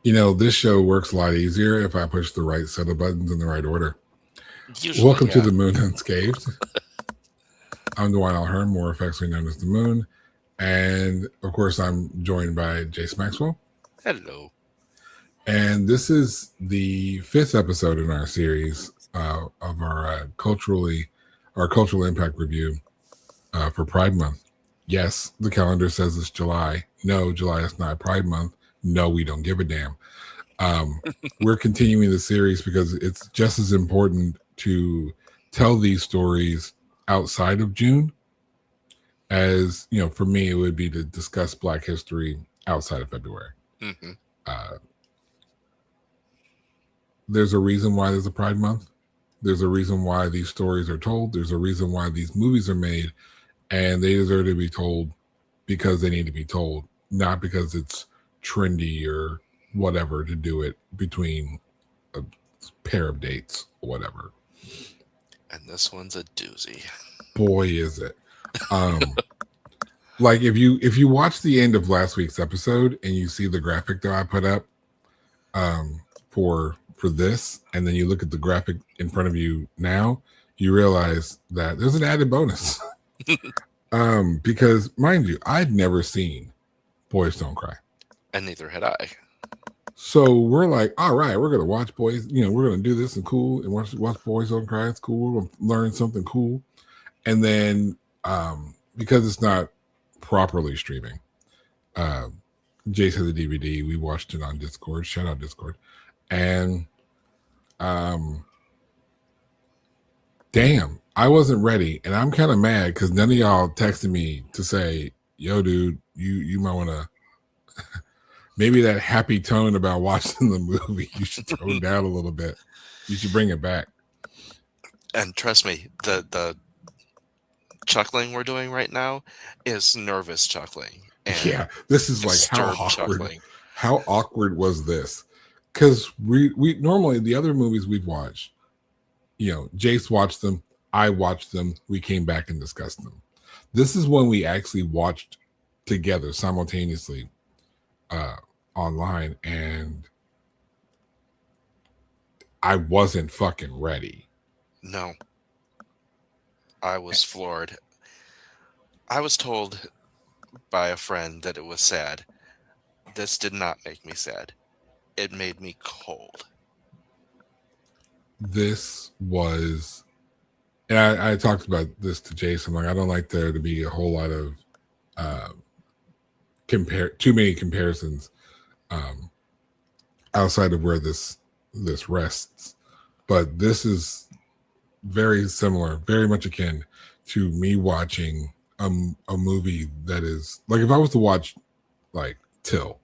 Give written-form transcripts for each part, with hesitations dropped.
This show works a lot easier if I push the right set of buttons in the right order. Usually, Welcome to yeah. the Moon Unscathed. I'm Dwight Alhern, more affectionately known as the Moon. And of course, I'm joined by Jayce Maxwell. Hello. And this is the fifth episode in our series of our cultural impact review for Pride Month. Yes, the calendar says it's July. No, July is not Pride Month. No, we don't give a damn. Um, we're continuing the series because it's just as important to tell these stories outside of June as, for me, it would be to discuss Black history outside of February. Mm-hmm. Uh, there's a reason why there's a Pride Month. There's a reason why these stories are told. There's a reason why these movies are made, and they deserve to be told because they need to be told, not because it's trendy or whatever to do it between a pair of dates or whatever. And this one's a doozy. Boy, is it. Um, like if you watch the end of last week's episode and you see the graphic that I put up for this, and then you look at the graphic in front of you now, you realize that there's an added bonus. Because mind you, I'd never seen Boys Don't Cry. And neither had I. So we're like, all right, we're gonna watch Boys, we're gonna do this and cool and watch Boys Don't Cry. It's cool. We're gonna learn something cool. And then because it's not properly streaming, Jayce had the DVD. We watched it on Discord. Shout out Discord. And damn, I wasn't ready, and I'm kind of mad because none of y'all texted me to say, "Yo, dude, you might want to." Maybe that happy tone about watching the movie, you should tone down a little bit. You should bring it back. And trust me, the chuckling we're doing right now is nervous chuckling. And yeah, this is like how awkward. Chuckling. How awkward was this? Because we normally the other movies we've watched, Jayce watched them, I watched them, we came back and discussed them. This is when we actually watched together simultaneously online, and I wasn't fucking ready. No. I was floored. I was told by a friend that it was sad. This did not make me sad. It made me cold. This was, and I talked about this to Jayce. I'm like, I don't like there to be a whole lot of too many comparisons outside of where this rests. But this is very similar, very much akin to me watching a movie that is like if I was to watch like Till,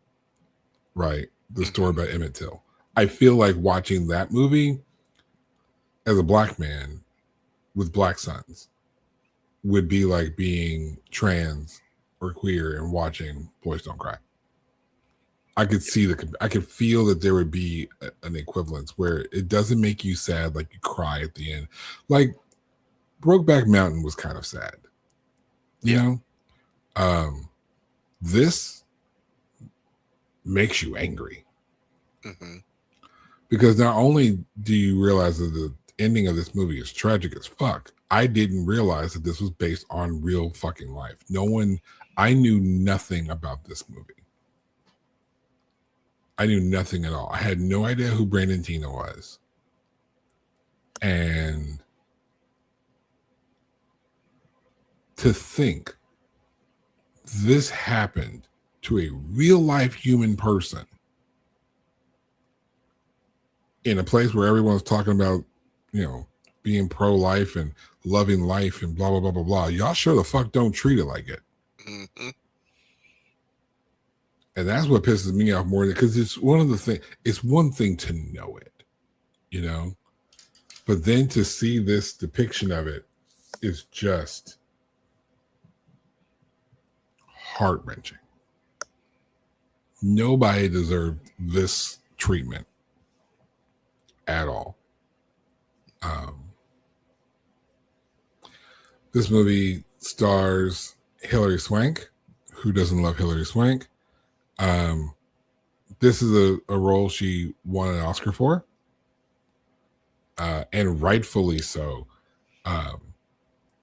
right? The story about Emmett Till. I feel like watching that movie as a Black man with Black sons would be like being trans or queer and watching Boys Don't Cry. I could I could feel that there would be an equivalence where it doesn't make you sad, like you cry at the end. Like Brokeback Mountain was kind of sad, you know. This makes you angry because not only do you realize that the ending of this movie is tragic as fuck, I didn't realize that this was based on real fucking life. I knew nothing about this movie. I knew nothing at all. I had no idea who Brandon Teena was. And to think this happened to a real life human person in a place where everyone's talking about, being pro-life and loving life and blah, blah, blah, blah, blah. Y'all sure the fuck don't treat it like it. Mm-hmm. And that's what pisses me off more because it's one thing to know it, but then to see this depiction of it is just heart-wrenching. Nobody deserved this treatment at all. This movie stars Hilary Swank. Who doesn't love Hilary Swank? this is a role she won an Oscar for, and rightfully so. Um,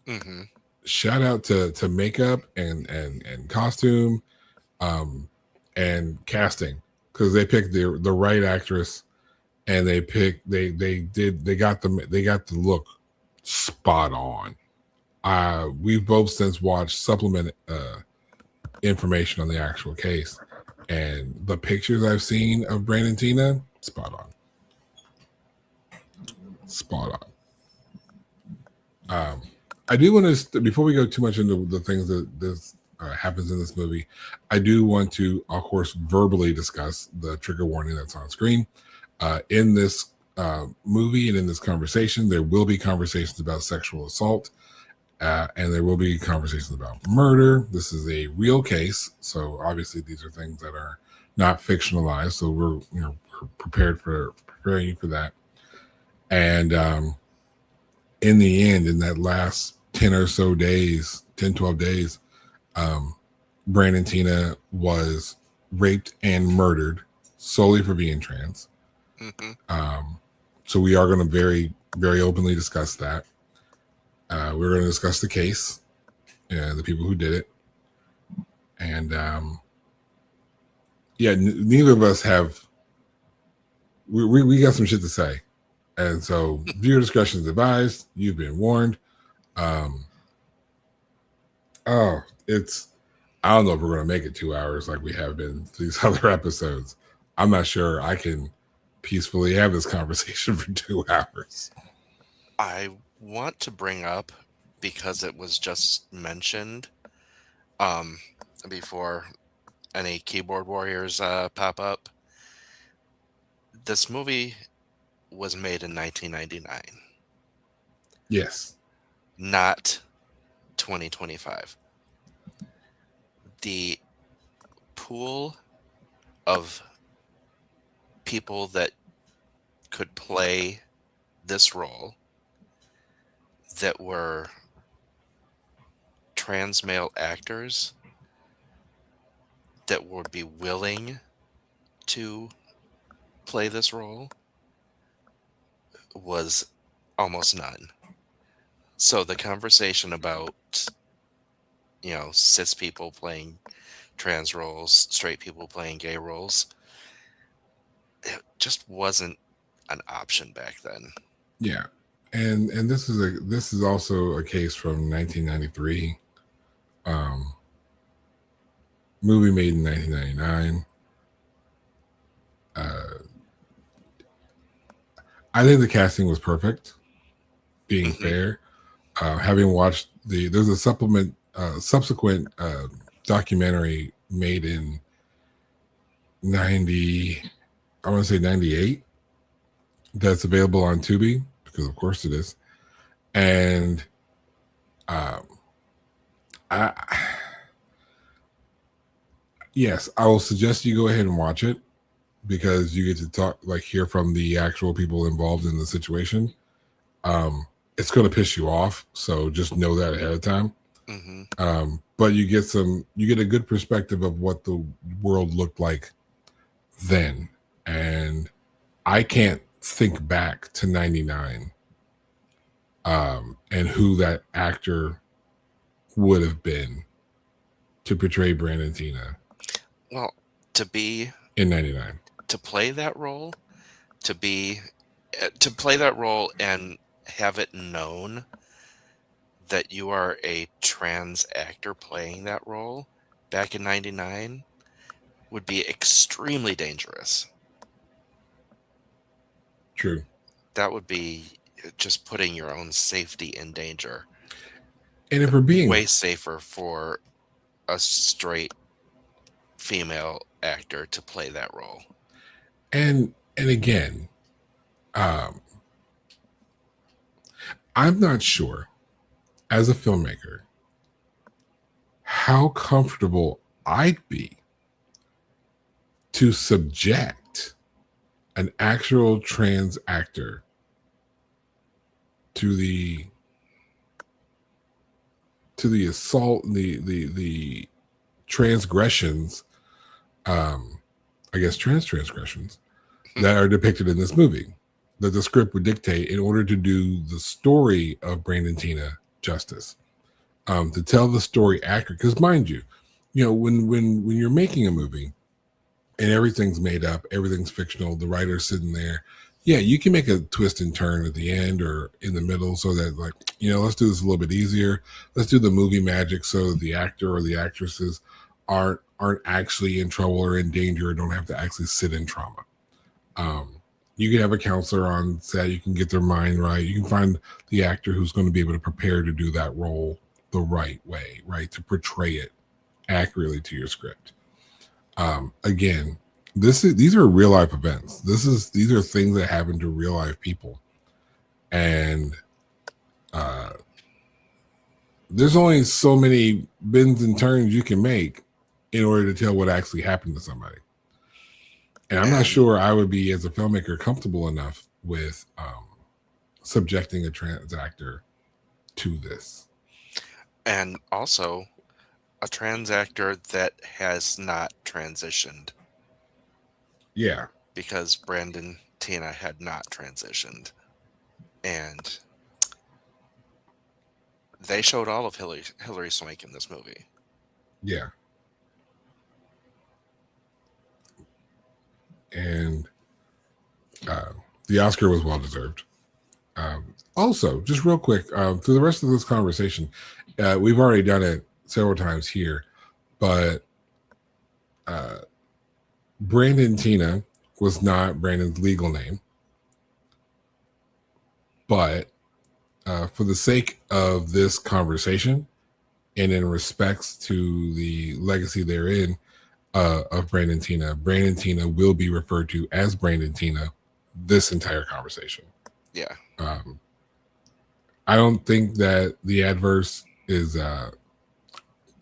Mm-hmm. Shout out to makeup and costume, um, and casting, because they picked the right actress, and they got the look spot on. We've both since watched supplement information on the actual case, and the pictures I've seen of Brandon Teena, spot on, spot on. I do want to, before we go too much into the things that this happens in this movie, I do want to, of course, verbally discuss the trigger warning that's on screen. In this movie and in this conversation, there will be conversations about sexual assault, and there will be conversations about murder. This is a real case, so obviously these are things that are not fictionalized. So we're preparing you for that. And in the end, in that last 10 or so days, 10, 12 days, um, Brandon Teena was raped and murdered solely for being trans. Mm-hmm. So we are going to very, very openly discuss that. We're going to discuss the case, the people who did it. And neither of us have, we got some shit to say. And so viewer discretion is advised. You've been warned. It's, I don't know if we're going to make it 2 hours like we have been these other episodes. I'm not sure I can peacefully have this conversation for 2 hours. I want to bring up, because it was just mentioned before any keyboard warriors pop up. This movie was made in 1999, Yes. not 2025. The pool of people that could play this role that were trans male actors that would be willing to play this role was almost none. So the conversation about, cis people playing trans roles, straight people playing gay roles, it just wasn't an option back then. Yeah. And this is also a case from 1993. Movie made in 1999. I think the casting was perfect, being Mm-hmm. fair. Having watched there's a subsequent documentary made in 90, I want to say 98, that's available on Tubi, because of course it is. And I yes, I will suggest you go ahead and watch it, because you get to hear from the actual people involved in the situation. It's going to piss you off, so just know that ahead of time. Mm-hmm. But you get a good perspective of what the world looked like then. And I can't think back to 99 and who that actor would have been to portray Brandon Teena. Well, to be in 99, to play that role, to play that role and have it known that you are a trans actor playing that role back in 99 would be extremely dangerous. True. That would be just putting your own safety in danger. And if we're being way safer for a straight female actor to play that role. And again, I'm not sure, as a filmmaker, how comfortable I'd be to subject an actual trans actor to the assault, the transgressions I guess, transgressions that are depicted in this movie that the script would dictate in order to do the story of Brandon Teena justice, to tell the story accurate. Because mind you, when you're making a movie and everything's made up, everything's fictional, the writer's sitting there. Yeah, you can make a twist and turn at the end or in the middle so that, like, let's do this a little bit easier. Let's do the movie magic so the actor or the actresses aren't actually in trouble or in danger or don't have to actually sit in trauma. You can have a counselor on set. You can get their mind right. You can find the actor who's going to be able to prepare to do that role the right way, right, to portray it accurately to your script. Again, these are real life events. These are things that happen to real life people, and there's only so many bends and turns you can make in order to tell what actually happened to somebody. And I'm not sure I would be, as a filmmaker, comfortable enough with subjecting a trans actor to this. And also, a trans actor that has not transitioned. Yeah. Because Brandon Teena had not transitioned. And they showed all of Hilary Swank in this movie. Yeah. And the Oscar was well deserved. Also, just real quick, through the rest of this conversation, we've already done it several times here, but Brandon Teena was not Brandon's legal name. But for the sake of this conversation and in respects to the legacy therein of Brandon Teena will be referred to as Brandon Teena this entire conversation. Yeah. I don't think that the adverse is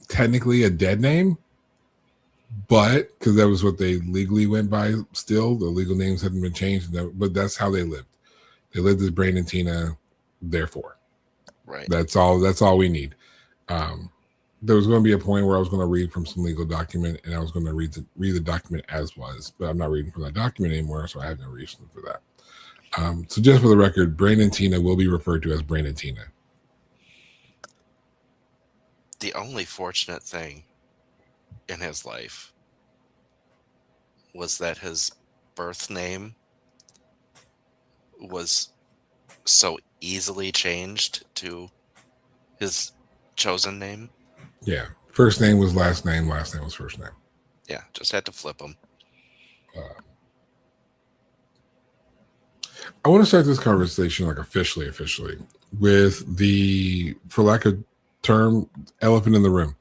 technically a dead name, but because that was what they legally went by still, the legal names hadn't been changed, but that's how they lived. They lived as Brandon Teena, therefore. Right. That's all we need. There was going to be a point where I was going to read from some legal document, and I was going to read the document as was, but I'm not reading from that document anymore, so I have no reason for that. So just for the record, Brandon Teena will be referred to as Brandon Teena. The only fortunate thing in his life was that his birth name was so easily changed to his chosen name. Yeah. First name was last name was first name. Yeah, just had to flip them. I want to start this conversation like officially with the, for lack of term, elephant in the room.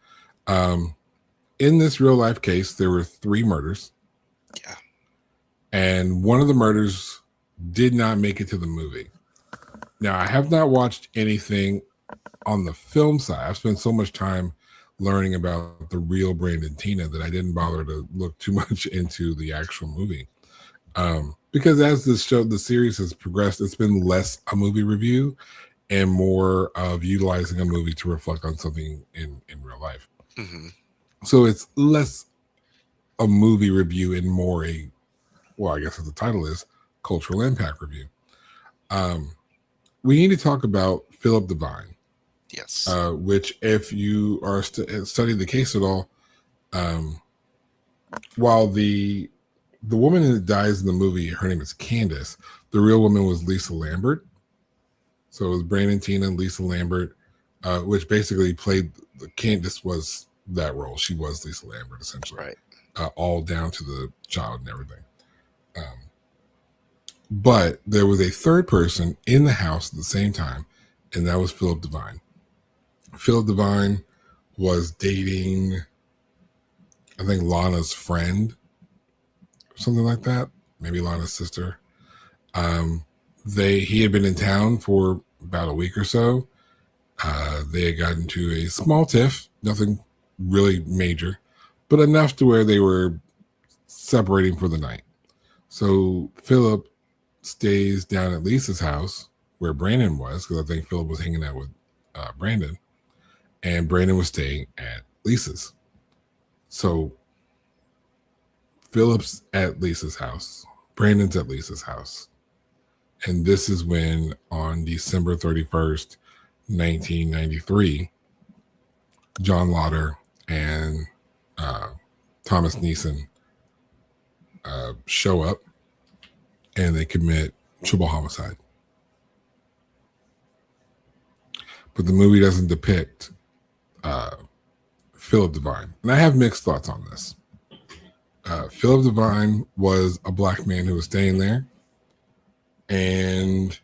In this real life case, there were 3 murders. Yeah. And one of the murders did not make it to the movie. Now, I have not watched anything on the film side. I've spent so much time learning about the real Brandon Teena that I didn't bother to look too much into the actual movie. Because as the series has progressed, it's been less a movie review and more of utilizing a movie to reflect on something in real life. Mm-hmm. So it's less a movie review and more I guess as the title is, cultural impact review. We need to talk about Philip Divine. Yes. Which, if you are studying the case at all, while the woman that dies in the movie, her name is Candace, the real woman was Lisa Lambert. So it was Brandon Teena and Lisa Lambert, which basically played, Candace was that role. She was Lisa Lambert, essentially. Right. All down to the child and everything. But there was a third person in the house at the same time, and that was Philip Divine. Philip Divine was dating, I think, Lana's friend, something like that. Maybe Lana's sister. He had been in town for about a week or so. They had gotten into a small tiff, nothing really major, but enough to where they were separating for the night. So Philip stays down at Lisa's house where Brandon was, because I think Philip was hanging out with Brandon, and Brandon was staying at Lisa's. So Philip's at Lisa's house. Brandon's at Lisa's house. And this is when, on December 31st, 1993, John Lauder and Thomas Nissin show up and they commit triple homicide. But the movie doesn't depict Philip Divine. And I have mixed thoughts on this. Philip Divine was a black man who was staying there. And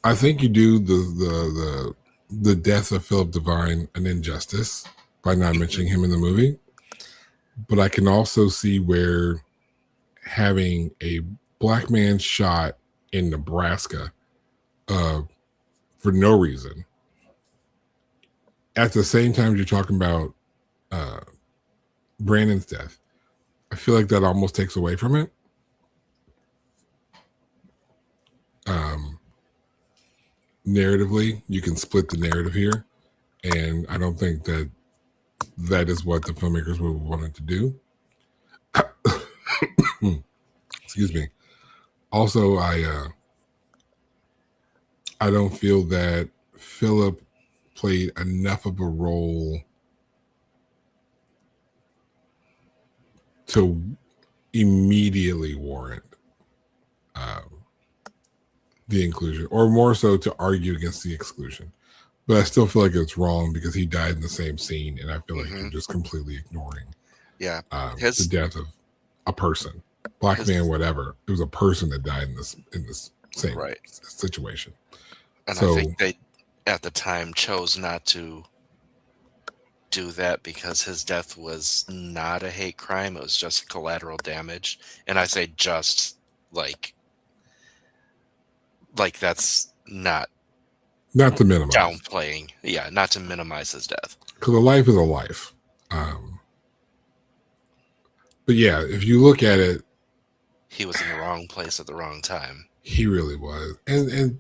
I think you do the death of Philip Divine an injustice by not mentioning him in the movie. But I can also see where having a black man shot in Nebraska for no reason, at the same time you're talking about Brandon's death, I feel like that almost takes away from it. Narratively, you can split the narrative here, and I don't think that is what the filmmakers would wanted to do. Excuse me. Also, I don't feel that Philip played enough of a role to immediately warrant the inclusion, or more so to argue against the exclusion. But I still feel like it's wrong because he died in the same scene, and I feel like you're just completely ignoring the death of a person, black man, whatever. It was a person that died in this same situation. And so, I think they, at the time, chose not to do that because his death was not a hate crime. It was just collateral damage. And I say just like that's not to minimize, downplaying. Yeah, not to minimize his death. Because a life is a life. But yeah, if you look at it, he was in the wrong place at the wrong time. He really was. And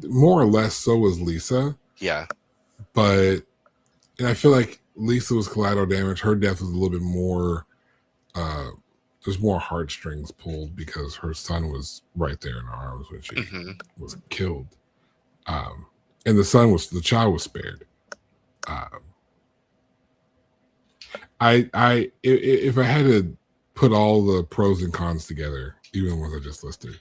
more or less so was Lisa. Yeah. And I feel like Lisa was collateral damage. Her death was a little bit more, there's more heartstrings pulled because her son was right there in her arms when she was killed. And the child was spared. If I had to put all the pros and cons together, even the ones I just listed,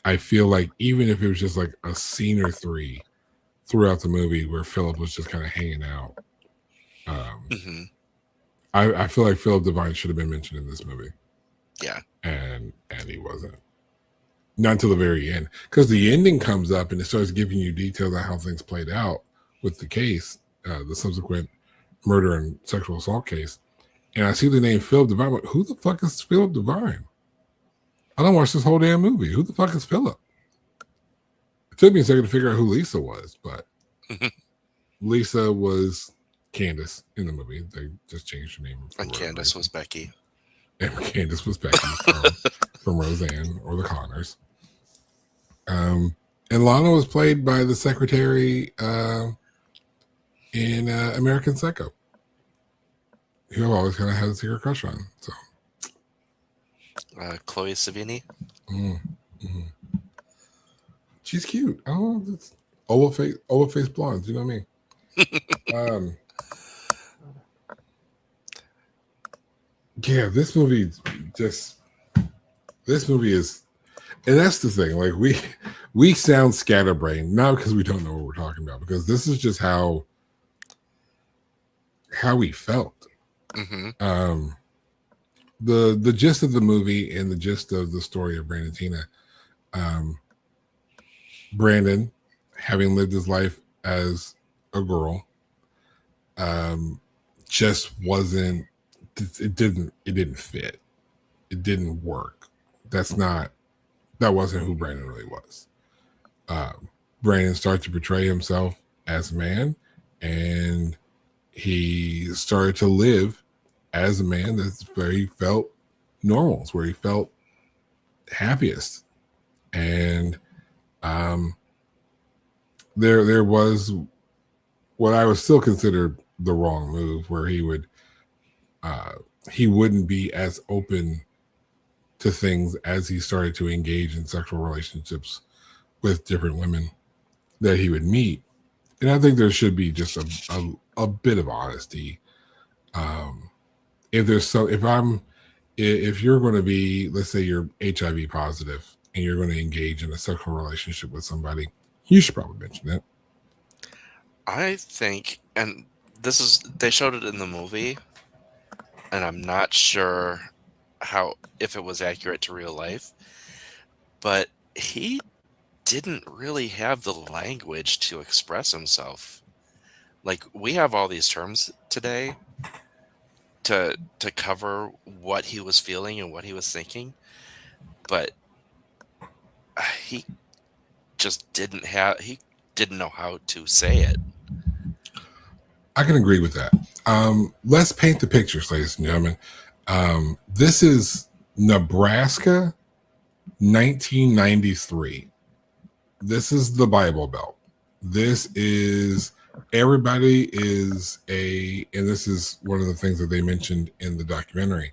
I feel like even if it was just like a scene or three throughout the movie where Philip was just kind of hanging out, I feel like Philip Divine should have been mentioned in this movie. Yeah. And he wasn't. Not until the very end. Because the ending comes up and it starts giving you details on how things played out with the case, the subsequent murder and sexual assault case. And I see the name Philip Divine. I'm like, who the fuck is Philip Divine? I don't watch this whole damn movie. Who the fuck is Philip? It took me a second to figure out who Lisa was, but Lisa was Candace in the movie. They just changed her name. And Candace was Becky. And Candace was Becky from Roseanne or the Connors. And Lana was played by the secretary in American Psycho, who I've always kind of had a secret crush on. So, Chloe Savini. She's cute. I don't know. It's oval face blondes. You know what I mean? Yeah, this movie is, and that's the thing. Like we sound scatterbrained, not because we don't know what we're talking about, because this is just how we felt. The gist of the movie and the gist of the story of Brandon Teena. Brandon, having lived his life as a girl, just wasn't. It didn't fit. It didn't work. That wasn't who Brandon really was. Brandon started to portray himself as a man, and he started to live as a man that's where he felt normal. It's where he felt happiest. And there was what I would still consider the wrong move, where uh, he wouldn't be as open to things as he started to engage in sexual relationships with different women that he would meet. And I think there should be just a bit of honesty. Um, if there's so, if you're going to be, let's say you're HIV positive and you're going to engage in a sexual relationship with somebody, you should probably mention it. I think, and this is, they showed it in the movie, and I'm not sure how, if it was accurate to real life, but he didn't really have the language to express himself. Like, we have all these terms today to cover what he was feeling and what he was thinking, but he just he didn't know how to say it. I can agree with that. Let's paint the pictures, ladies and gentlemen. This is Nebraska, 1993. This is the Bible Belt. This is everybody is and this is one of the things that they mentioned in the documentary.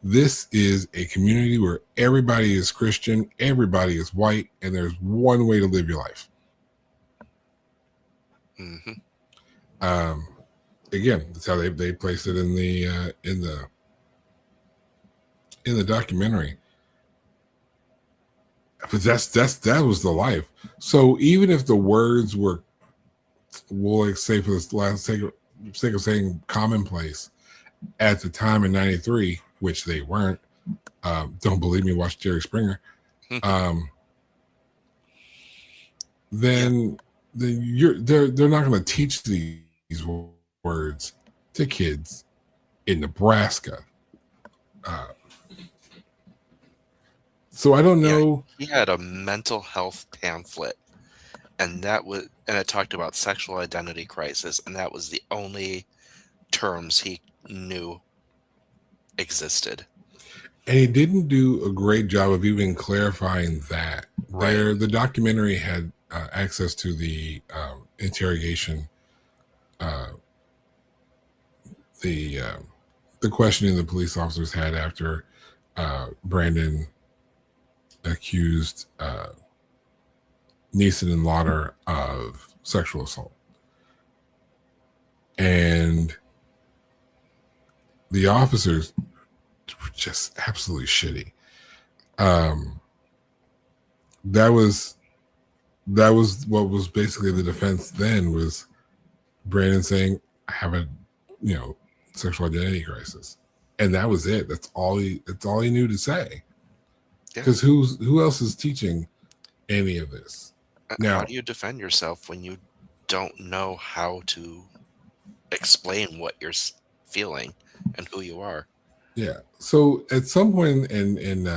This is a community where everybody is Christian, everybody is white, and there's one way to live your life. Mm-hmm. Again, that's how they placed it in the documentary. But that was the life. So even if the words were, we'll like say for this last sake of saying commonplace at the time in '93, which they weren't. Don't believe me? Watch Jerry Springer. Then they're not going to teach these words to kids in Nebraska. So I don't know. Yeah, he had a mental health pamphlet, and it talked about sexual identity crisis, and that was the only terms he knew existed. And he didn't do a great job of even clarifying that. Right. The documentary had access to the interrogation, the questioning the police officers had after Brandon accused Nissin and Lauder of sexual assault. And the officers were just absolutely shitty. That was what was basically the defense then, was Brandon saying, I have a sexual identity crisis. And that was it. That's all he knew to say. Because who else is teaching any of this? Now, how do you defend yourself when you don't know how to explain what you're feeling and who you are? Yeah. So at some point in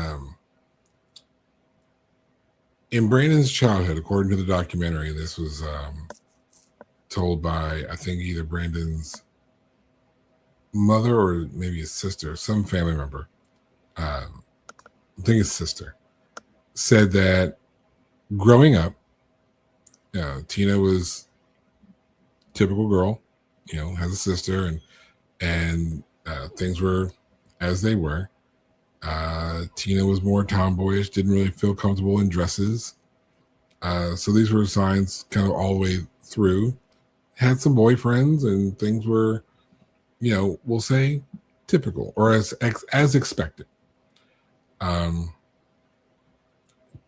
Brandon's childhood, according to the documentary, this was told by, I think, either Brandon's mother or maybe his sister, some family member. I think his sister said that growing up, Teena was a typical girl, has a sister, and things were as they were. Teena was more tomboyish, didn't really feel comfortable in dresses. So these were signs kind of all the way through. Had some boyfriends, and things were, we'll say typical or as expected.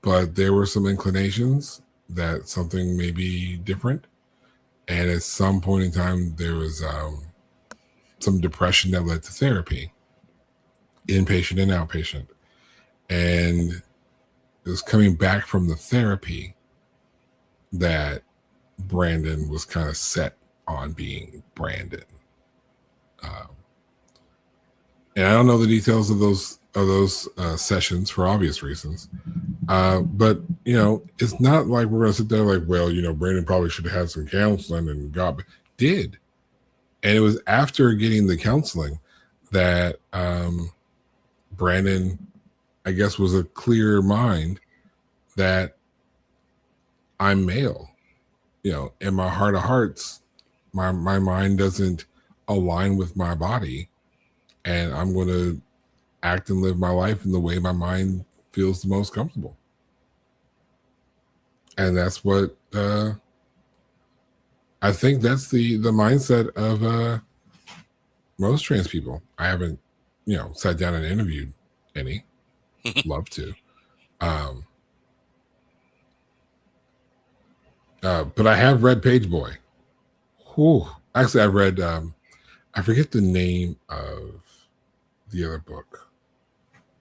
But there were some inclinations that something may be different. And at some point in time, there was some depression that led to therapy, inpatient and outpatient. And it was coming back from the therapy that Brandon was kind of set on being Brandon. And I don't know the details of those sessions for obvious reasons. But it's not like we're going to sit there like, well, Brandon probably should have had some counseling, and God did. And it was after getting the counseling that Brandon, I guess, was a clear mind that I'm male. In my heart of hearts, my mind doesn't align with my body, and I'm going to act and live my life in the way my mind feels the most comfortable. And that's what I think that's the mindset of most trans people. I haven't, sat down and interviewed any. Love to. Um, but I have read Page Boy. Whew. Actually, I read, I forget the name of the other book.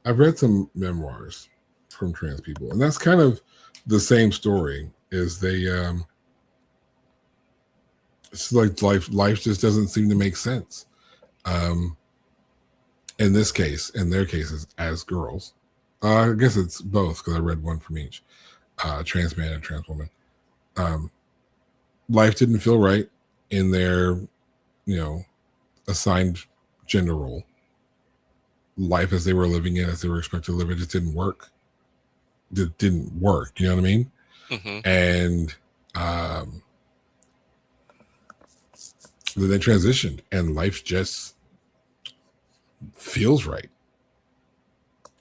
I've read some memoirs from trans people, and that's kind of the same story. Is they, it's like life just doesn't seem to make sense. In this case, in their cases, as girls, I guess it's both because I read one from each, trans man and trans woman. Life didn't feel right in their, assigned gender role. Life as they were living it, as they were expected to live it, just didn't work. It didn't work. You know what I mean? Mm-hmm. And then they transitioned, and life just feels right.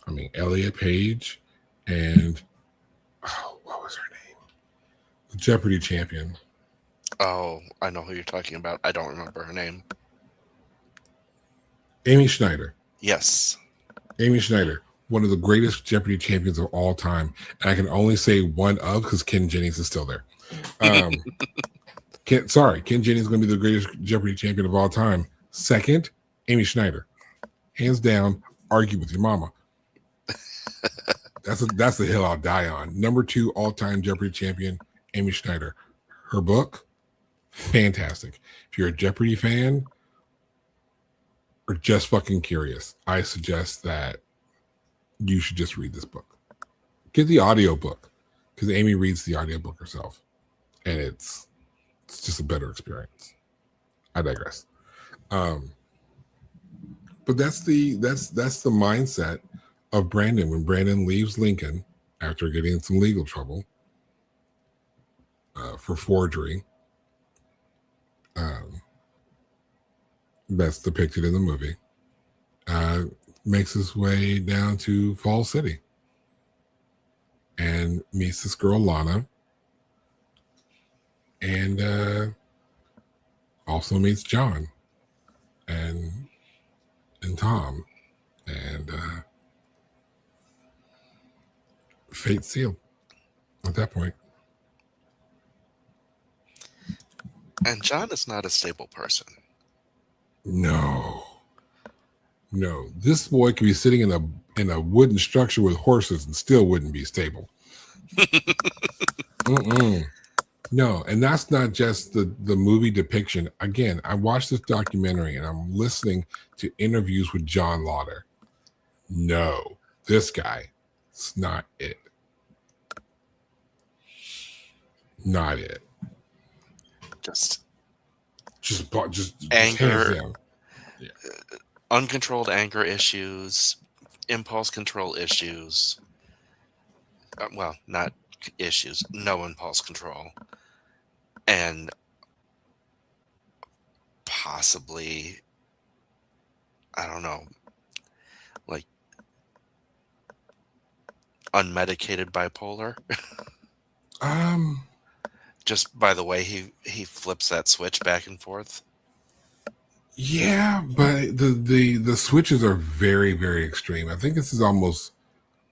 I mean, Elliot Page and what was her name? The Jeopardy champion. Oh, I know who you're talking about. I don't remember her name. Amy Schneider. Yes. Amy Schneider, one of the greatest Jeopardy champions of all time. And I can only say one of because Ken Jennings is still there. Ken Jennings is going to be the greatest Jeopardy champion of all time. Second, Amy Schneider. Hands down, argue with your mama. That's the hill I'll die on. Number 2 all-time Jeopardy champion, Amy Schneider. Her book, fantastic. If you're a Jeopardy fan or just fucking curious, I suggest that you should just read this book. Get the audiobook because Amy reads the audiobook herself, and it's just a better experience. I digress. But that's the mindset of Brandon when Brandon leaves Lincoln after getting in some legal trouble for forgery. That's depicted in the movie. Makes his way down to Fall City and meets this girl Lana, and also meets John and Tom, and fate sealed at that point. And John is not a stable person. No. This boy could be sitting in a wooden structure with horses and still wouldn't be stable. No, and that's not just the movie depiction. Again, I watched this documentary and I'm listening to interviews with John Lauder. No, this guy, it's not it. Not it. Just anger, uncontrolled anger issues, impulse control issues. Well, not issues, no impulse control, and possibly, I don't know, like unmedicated bipolar. Just by the way he flips that switch back and forth. Yeah, but the switches are very, very extreme. I think this is almost,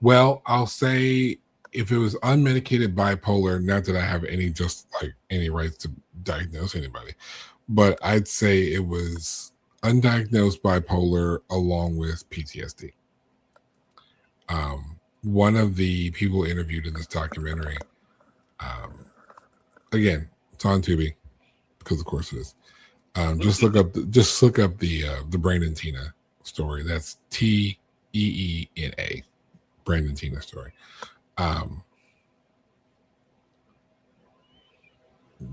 well, I'll say if it was unmedicated bipolar, not that I have any rights to diagnose anybody, but I'd say it was undiagnosed bipolar along with PTSD. One of the people interviewed in this documentary, again, it's on Tubi because of course it is. Just look up the Brandon Teena story. That's Teena, Brandon Teena story.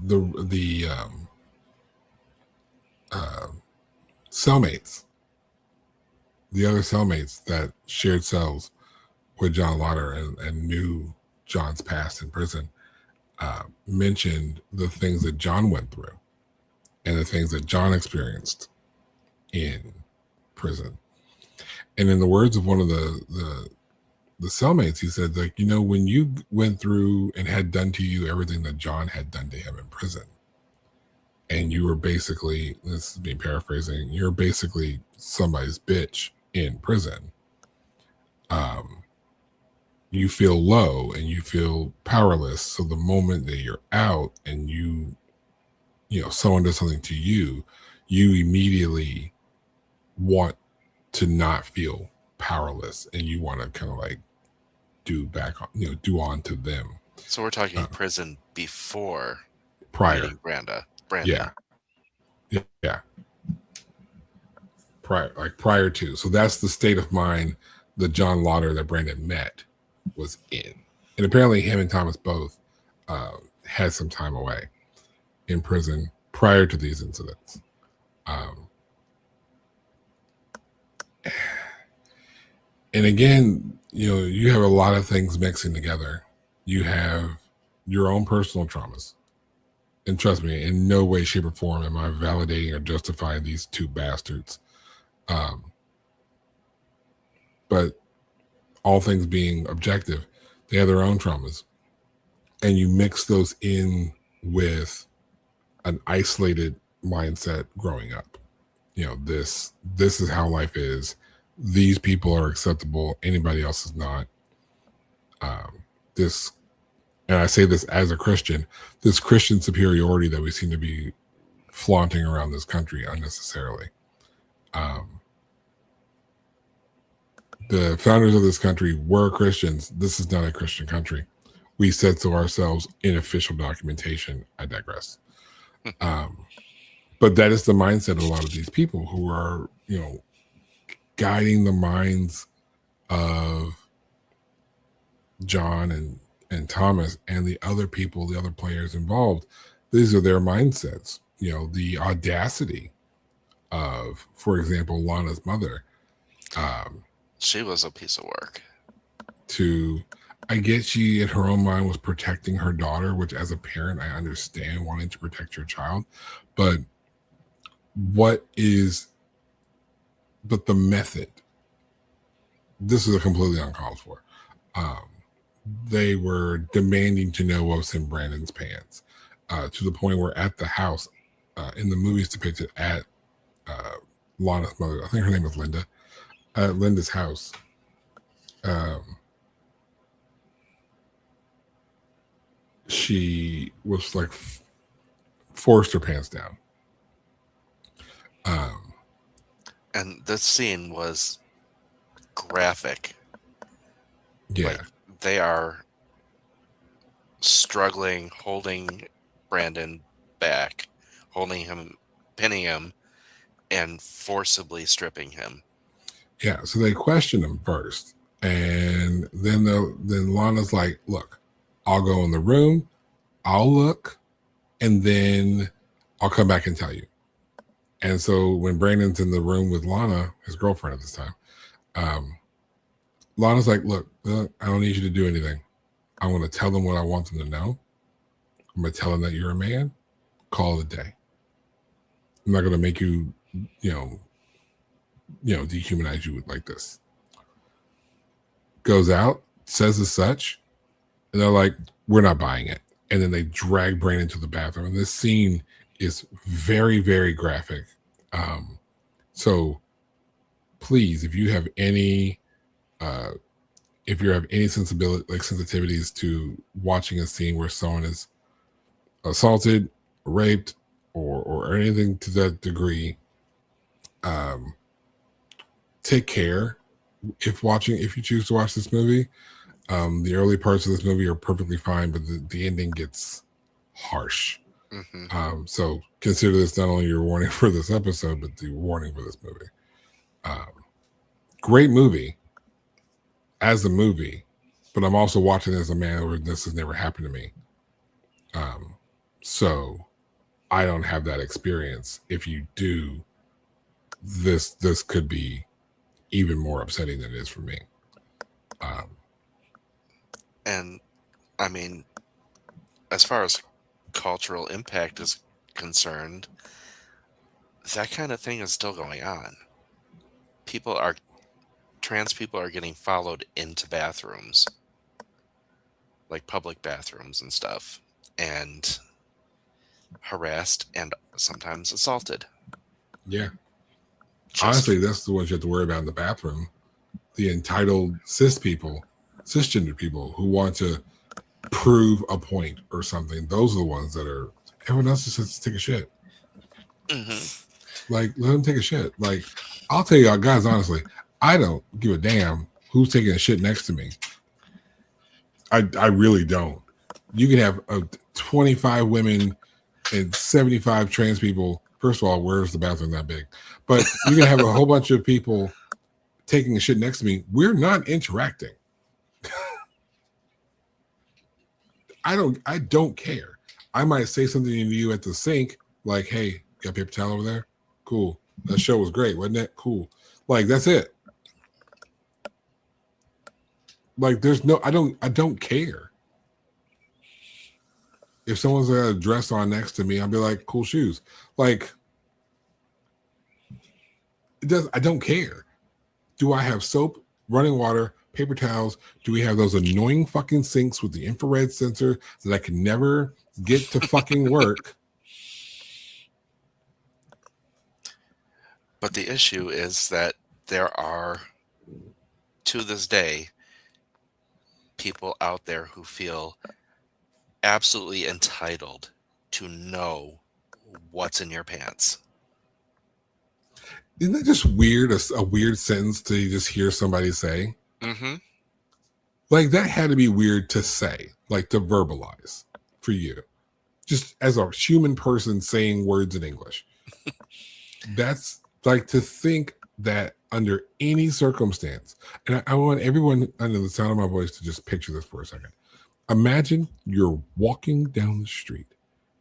The cellmates, the other cellmates that shared cells with John Lauder and knew John's past in prison, mentioned the things that John went through and the things that John experienced in prison. And in the words of one of the cellmates, he said, like, when you went through and had done to you everything that John had done to him in prison, and you were basically, this is me paraphrasing, you're basically somebody's bitch in prison. Um, you feel low and you feel powerless. So the moment that you're out and someone does something to you, you immediately want to not feel powerless, and you want to kind of like do on to them. So we're talking uh, prison before Prior. meeting Brandon. Yeah. Yeah. Prior to. So that's the state of mind that John Lauder that Brandon met was in. And apparently him and Thomas both had some time away in prison prior to these incidents. And again, you have a lot of things mixing together. You have your own personal traumas. And trust me, in no way, shape, or form am I validating or justifying these two bastards. But all things being objective, they have their own traumas. And you mix those in with an isolated mindset growing up. This is how life is. These people are acceptable. Anybody else is not. This, and I say this as a Christian, this Christian superiority that we seem to be flaunting around this country unnecessarily. The founders of this country were Christians. This is not a Christian country. We said so ourselves in official documentation. I digress. But that is the mindset of a lot of these people who are, guiding the minds of John and Thomas and the other people, the other players involved. These are their mindsets. The audacity of, for example, Lana's mother. She was a piece of work. I get she in her own mind was protecting her daughter, which as a parent, I understand wanting to protect your child. But the method, this is a completely uncalled for. They were demanding to know what was in Brandon's pants, to the point where at the house, in the movies depicted at Lana's mother, I think her name was Linda, at Linda's house, she was like forced her pants down. And this scene was graphic. Yeah. Like, they are struggling, holding Brandon back, holding him, pinning him, and forcibly stripping him. Yeah. So they question him first. And then Lana's like, look, I'll go in the room, I'll look, and then I'll come back and tell you. And so when Brandon's in the room with Lana, his girlfriend at this time, Lana's like, look, I don't need you to do anything. I'm going to tell them what I want them to know. I'm going to tell them that you're a man. Call it a day. I'm not going to make you, dehumanize you like this. Goes out, says as such, and they're like, we're not buying it. And then they drag Brandon to the bathroom. And this scene is very, very graphic. So please, if you have any sensibility, like sensitivities to watching a scene where someone is assaulted, raped, or anything to that degree, take care if you choose to watch this movie. The early parts of this movie are perfectly fine, but the ending gets harsh. Mm-hmm. So consider this not only your warning for this episode, but the warning for this movie. Great movie as a movie, but I'm also watching as a man where this has never happened to me. So I don't have that experience. If you do, this could be even more upsetting than it is for me. And I mean, as far as cultural impact is concerned, that kind of thing is still going on. People are trans people are getting followed into bathrooms, like public bathrooms and stuff, and harassed and sometimes assaulted. Yeah. Just Honestly, that's the ones you have to worry about in the bathroom. The entitled cisgender people who want to prove a point or something. Those are the ones that are, everyone else just has to take a shit. Like, let them take a shit. Like, I'll tell you guys, honestly, I don't give a damn who's taking a shit next to me. I really don't. You can have 25 women and 75 trans people. First of all, where's the bathroom that big? But you can have a whole bunch of people taking a shit next to me. We're not interacting. I don't care. I might say something to you at the sink, like, hey, got paper towel over there? Cool. That show was great, wasn't it? Cool. Like, that's it. Like, there's no, I don't care. If someone's got a dress on next to me, I'll be like, cool shoes. Like, I don't care. Do I have soap, running water, paper towels? Do we have those annoying fucking sinks with the infrared sensor that I can never get to fucking work? But the issue is that there are, to this day, people out there who feel absolutely entitled to know what's in your pants. Isn't that just weird? A weird sentence to just hear somebody say? Mm-hmm. Like, that had to be weird to say, like, to verbalize for you. Just as a human person saying words in English. That's like, to think that under any circumstance, and I want everyone under the sound of my voice to just picture this for a second. Imagine you're walking down the street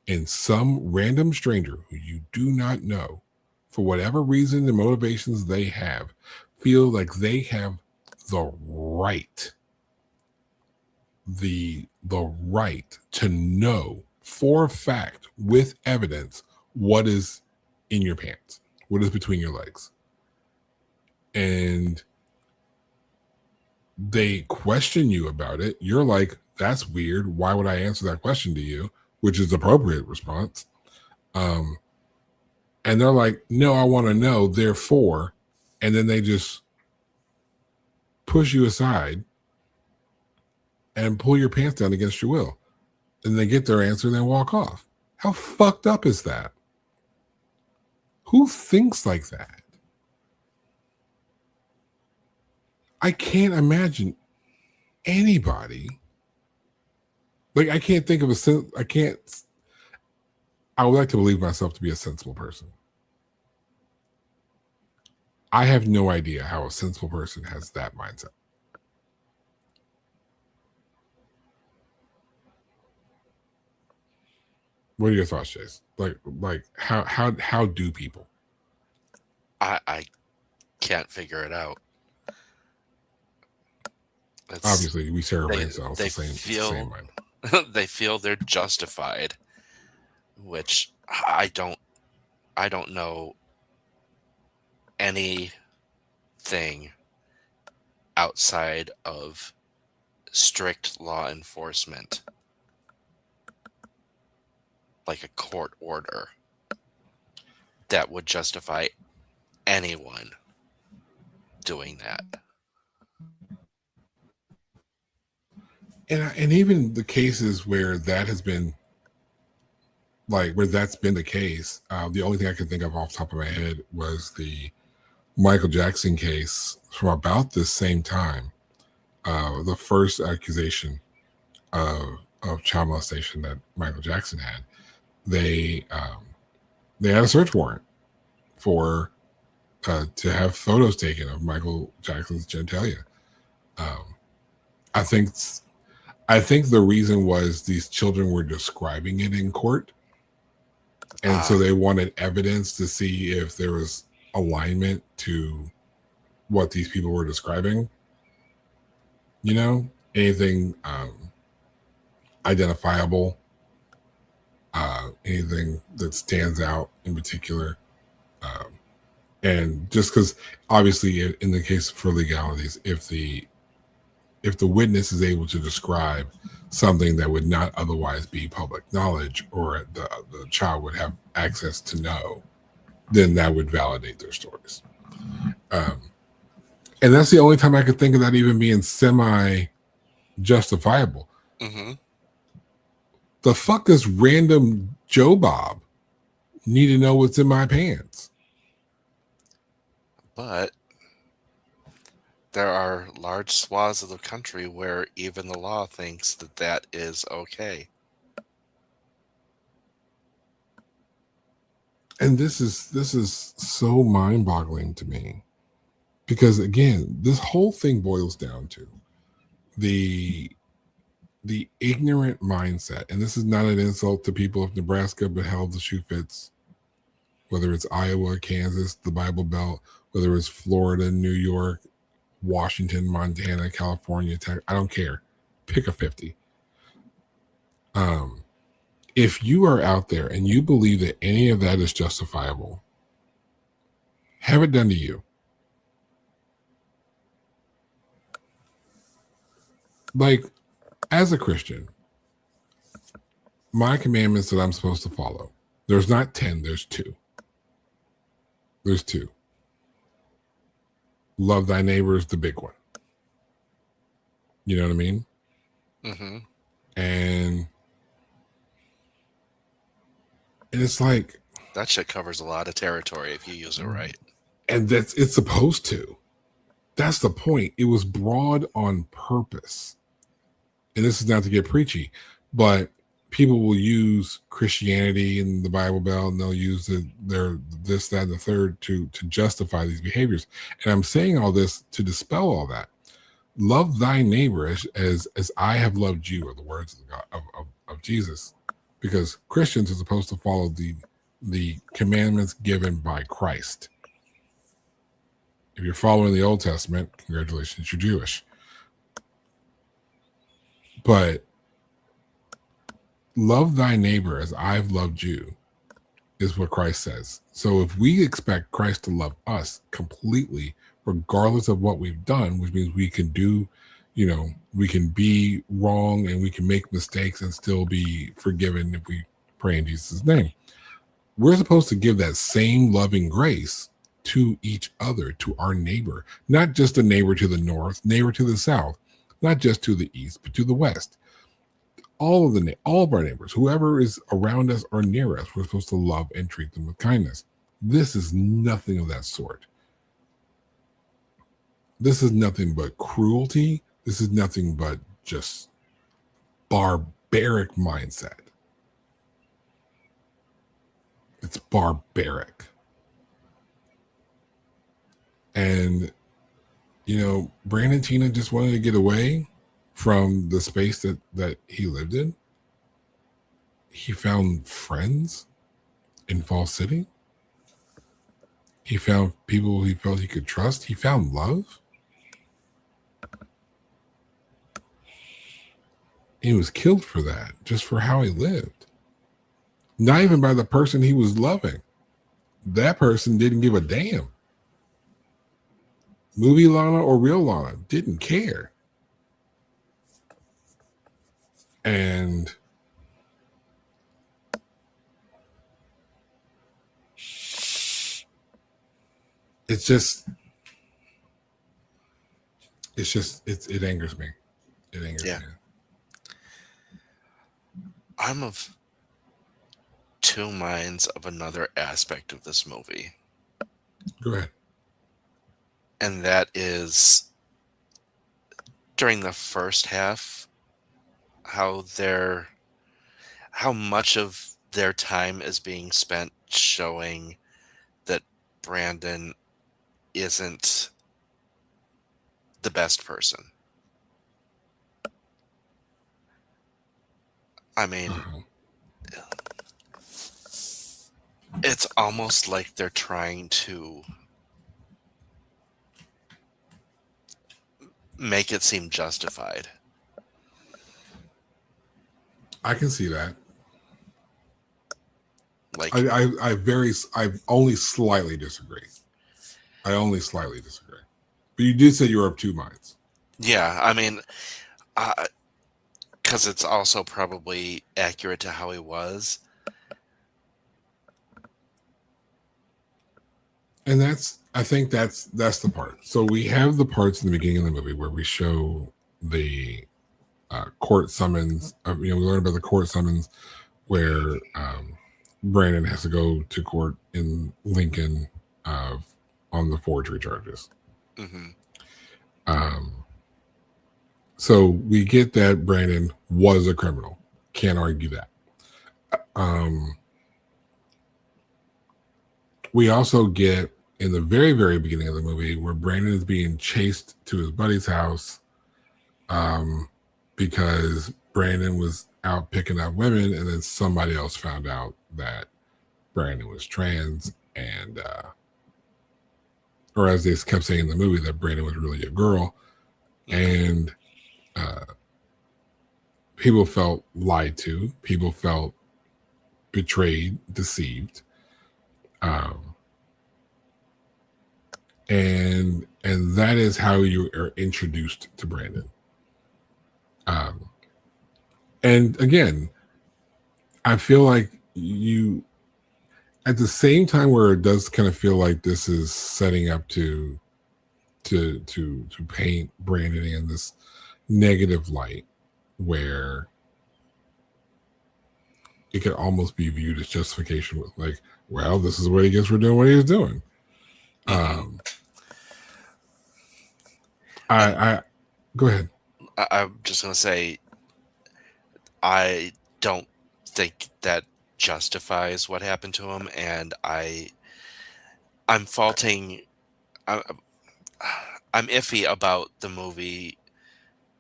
and some random stranger who you do not know, for whatever reason and motivations they have, feel like they have the right to know for a fact with evidence what is in your pants, what is between your legs. And they question you about it. You're like, that's weird. Why would I answer that question to you? Which is the appropriate response. And they're like, no, I want to know, therefore. And then they just push you aside and pull your pants down against your will. And they get their answer and then walk off. How fucked up is that? Who thinks like that? I can't imagine anybody. Like, I can't think of I would like to believe myself to be a sensible person. I have no idea how a sensible person has that mindset. What are your thoughts, Jayce? Like how do people? I can't figure it out. Obviously, we share brain cells They the same mind. They feel they're justified, which I don't know anything outside of strict law enforcement, like a court order, that would justify anyone doing that. And even the cases where that has been, like, where that's been the case, the only thing I can think of off the top of my head was the Michael Jackson case from about the same time. The first accusation of child molestation that Michael Jackson had, they had a search warrant for to have photos taken of Michael Jackson's genitalia. I think the reason was these children were describing it in court, and so they wanted evidence to see if there was alignment to what these people were describing. You know, anything identifiable, anything that stands out in particular. Um, and just because, obviously, in the case for legalities, if the witness is able to describe something that would not otherwise be public knowledge, or the child would have access to know, then that would validate their stories. Um, and that's the only time I could think of that even being semi justifiable. Hmm. The fuck does random Joe Bob need to know what's in my pants? But there are large swaths of the country where even the law thinks that that is okay. And this is so mind-boggling to me, because again, this whole thing boils down to the the ignorant mindset. And this is not an insult to people of Nebraska, but hell, the shoe fits. Whether it's Iowa, Kansas, the Bible Belt, whether it's Florida, New York, Washington, Montana, California, I don't care. Pick a 50. Um, if you are out there and you believe that any of that is justifiable, have it done to you. Like, as a Christian, my commandments that I'm supposed to follow, there's not 10, there's two. There's two. Love thy neighbor is the big one. You know what I mean? Hmm. And it's like, That shit covers a lot of territory if you use it right. and it's supposed to. That's the point. It was broad on purpose. And this is not to get preachy, but people will use Christianity and the Bible Belt, and they'll use their this, that, and the third to justify these behaviors. And I'm saying all this to dispel all that. Love thy neighbor as I have loved you, are the words of God, of Jesus, because Christians are supposed to follow the commandments given by Christ. If you're following the Old Testament, congratulations, you're Jewish. But love thy neighbor as I've loved you is what Christ says. So if we expect Christ to love us completely, regardless of what we've done, which means we can do, we can be wrong and we can make mistakes and still be forgiven if we pray in Jesus' name. We're supposed to give that same loving grace to each other, to our neighbor, not just a neighbor to the north, neighbor to the south, not just to the east, but to the west. All of our neighbors, whoever is around us or near us, we're supposed to love and treat them with kindness. This is nothing of that sort. This is nothing but cruelty. This is nothing but just barbaric mindset. It's barbaric. And Brandon Teena just wanted to get away from the space that he lived in. He found friends in Fall City. He found people he felt he could trust. He found love. He was killed for that, just for how he lived. Not even by the person he was loving. That person didn't give a damn. Movie Lana or real Lana didn't care. And it's just it angers me. It angers Yeah. me. I'm of two minds of another aspect of this movie. Go ahead. And that is during the first half, how much of their time is being spent showing that Brandon isn't the best person. I mean, Uh-huh. it's almost like they're trying to make it seem justified. I can see that. Like, I only slightly disagree. But you did say you were of two minds. yeah, I mean, because it's also probably accurate to how he was. And I think that's the part. So we have the parts in the beginning of the movie where we show the court summons. We learn about the court summons where Brandon has to go to court in Lincoln on the forgery charges. Mm-hmm. So we get that Brandon was a criminal. Can't argue that. We also get in the very, very beginning of the movie where Brandon is being chased to his buddy's house because Brandon was out picking up women, and then somebody else found out that Brandon was trans, and or as they kept saying in the movie, that Brandon was really a girl, and people felt lied to, people felt betrayed, deceived, and that is how you are introduced to Brandon. And again, I feel like you, at the same time where it does kind of feel like this is setting up to paint Brandon in this negative light, where it could almost be viewed as justification with like, well, this is what he gets for doing what he was doing. I go ahead. I'm just gonna say, I don't think that justifies what happened to him, and I'm faulting. I'm iffy about the movie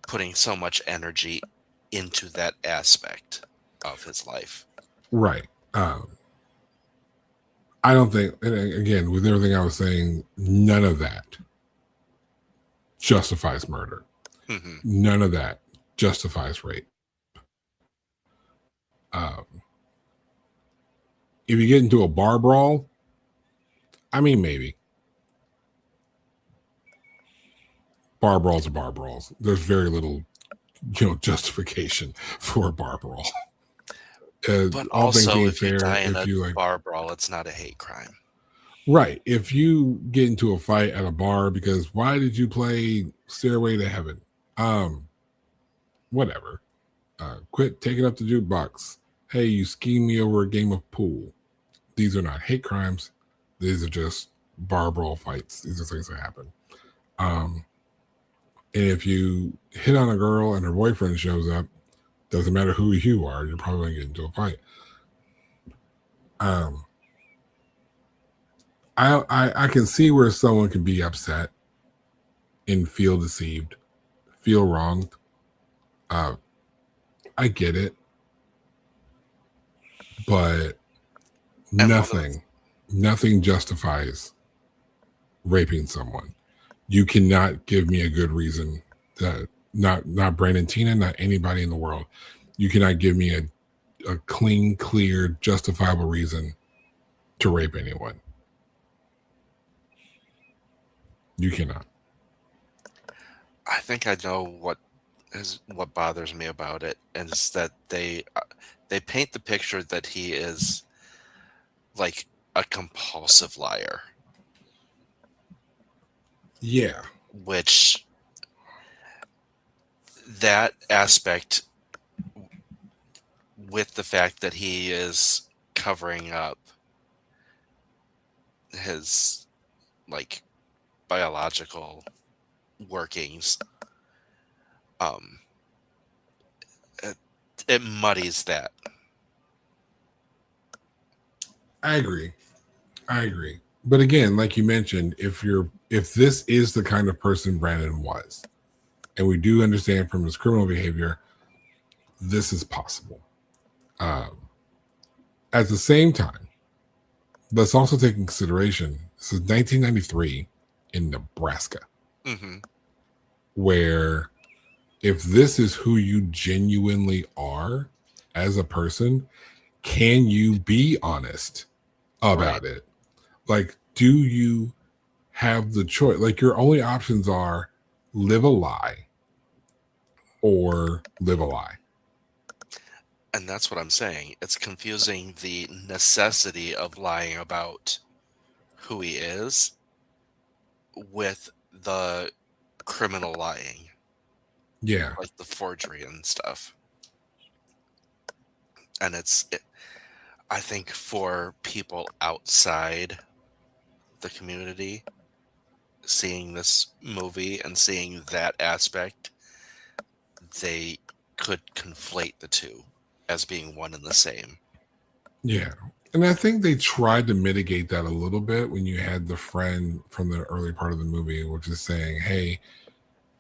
putting so much energy into that aspect of his life. Right. I don't think, and again, with everything I was saying, none of that justifies murder. Mm-hmm. None of that justifies rape. If you get into a bar brawl, I mean, maybe. Bar brawls are bar brawls. There's very little, justification for a bar brawl. But all things also, being if you fair, die in if a you like, bar brawl, it's not a hate crime. right? If you get into a fight at a bar because why did you play Stairway to Heaven? Whatever. Quit taking up the jukebox. Hey, you schemed me over a game of pool. These are not hate crimes. These are just bar brawl fights. These are things that happen. And if you hit on a girl and her boyfriend shows up, doesn't matter who you are, you're probably going to get into a fight. I can see where someone can be upset and feel deceived, feel wronged. I get it, but nothing justifies raping someone. You cannot give me a good reason that not Brandon Teena, not anybody in the world. You cannot give me a clean, clear, justifiable reason to rape anyone. You cannot. I think I know what bothers me about it, and it's that they paint the picture that he is like a compulsive liar. Yeah. Which, that aspect, with the fact that he is covering up his like biological workings, it muddies that. I agree. But again, like you mentioned, if this is the kind of person Brandon was, and we do understand from his criminal behavior, this is possible. At the same time, let's also take in consideration this is 1993 in Nebraska, where if this is who you genuinely are as a person, can you be honest about it? Like, do you have the choice? Like, your only options are live a lie or live a lie. And that's what I'm saying. It's confusing the necessity of lying about who he is with the criminal lying, Yeah. like the forgery and stuff. And I think for people outside the community, seeing this movie and seeing that aspect, they could conflate the two as being one and the same. Yeah. And I think they tried to mitigate that a little bit when you had the friend from the early part of the movie, which is saying, hey,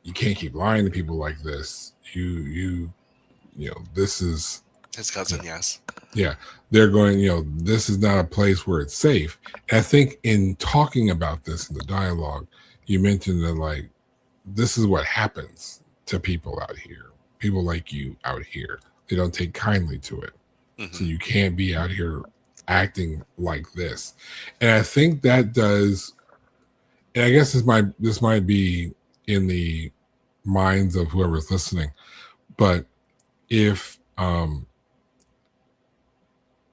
you can't keep lying to people like this. You know, this is, His cousin, you know, yes. yeah, they're going, you know, this is not a place where it's safe. And I think in talking about this in the dialogue, you mentioned that, like, this is what happens to people out here, people like you out here. They don't take kindly to it. So you can't be out here acting like this. And I think that does, and I guess this might be in the minds of whoever's listening, but if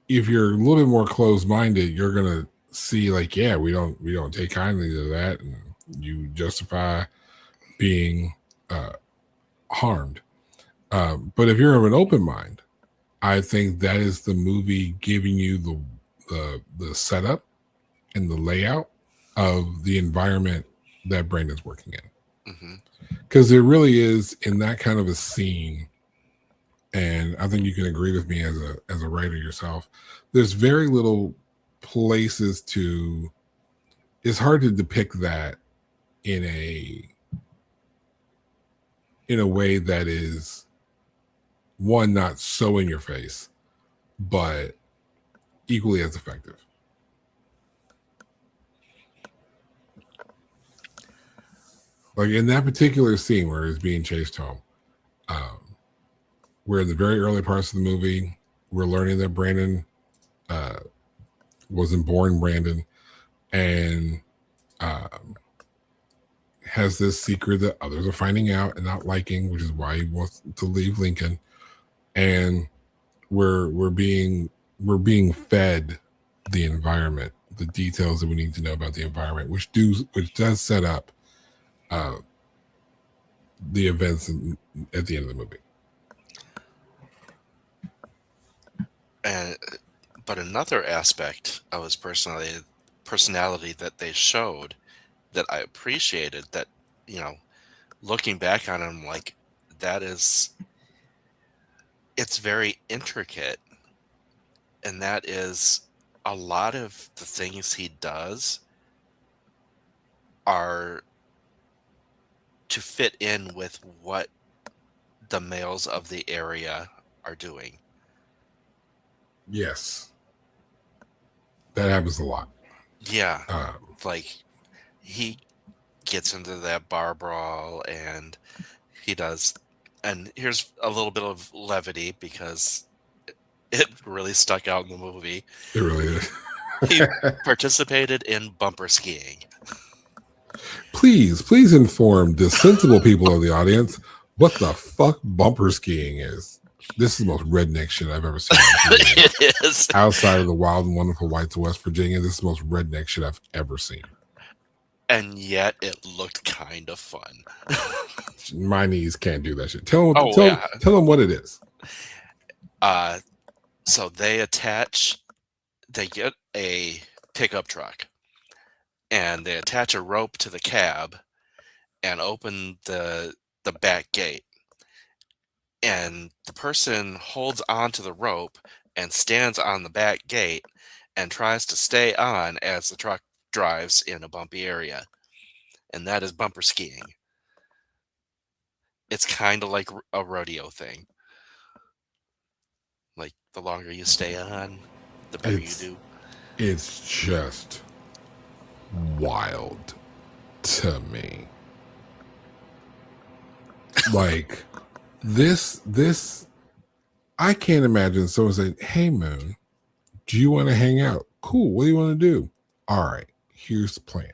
you're a little bit more closed-minded, you're gonna see, like, yeah, we don't take kindly to that, and you justify being harmed. But if you're of an open mind, I think that is the movie giving you the setup and the layout of the environment that Brandon's working in. Because there really is, in that kind of a scene, and I think you can agree with me as a writer yourself, there's very little places to, it's hard to depict that in a way that is, one, not so in your face, but equally as effective. Like in that particular scene where he's being chased home, we're in the very early parts of the movie. We're learning that Brandon wasn't born Brandon, and has this secret that others are finding out and not liking, which is why he wants to leave Lincoln. And we're being fed the environment, the details that we need to know about the environment, which does set up the events at the end of the movie. But another aspect of his personality that they showed that I appreciated, that, you know, looking back on him, like, it's very intricate, and that is a lot of the things he does are to fit in with what the males of the area are doing. Yes, that happens a lot. Yeah, like he gets into that bar brawl, and he does. And here's a little bit of levity because it really stuck out in the movie. It really is. He participated in bumper skiing. Please inform the sensible people of the audience what the fuck bumper skiing is. This is the most redneck shit I've ever seen. It is. Outside of the wild and wonderful whites of West Virginia, this is the most redneck shit I've ever seen. And yet it looked kind of fun. My knees can't do that shit. Tell them what it is. So they get a pickup truck, and they attach a rope to the cab and open the back gate. And the person holds onto the rope and stands on the back gate and tries to stay on as the truck drives in a bumpy area. And that is bumper skiing. It's kind of like a rodeo thing. Like, the longer you stay on, the better you do. It's just wild to me. Like, this I can't imagine someone saying, "Hey Moon, Do you want to hang out? Cool. What do you want to do? All right, here's the plan.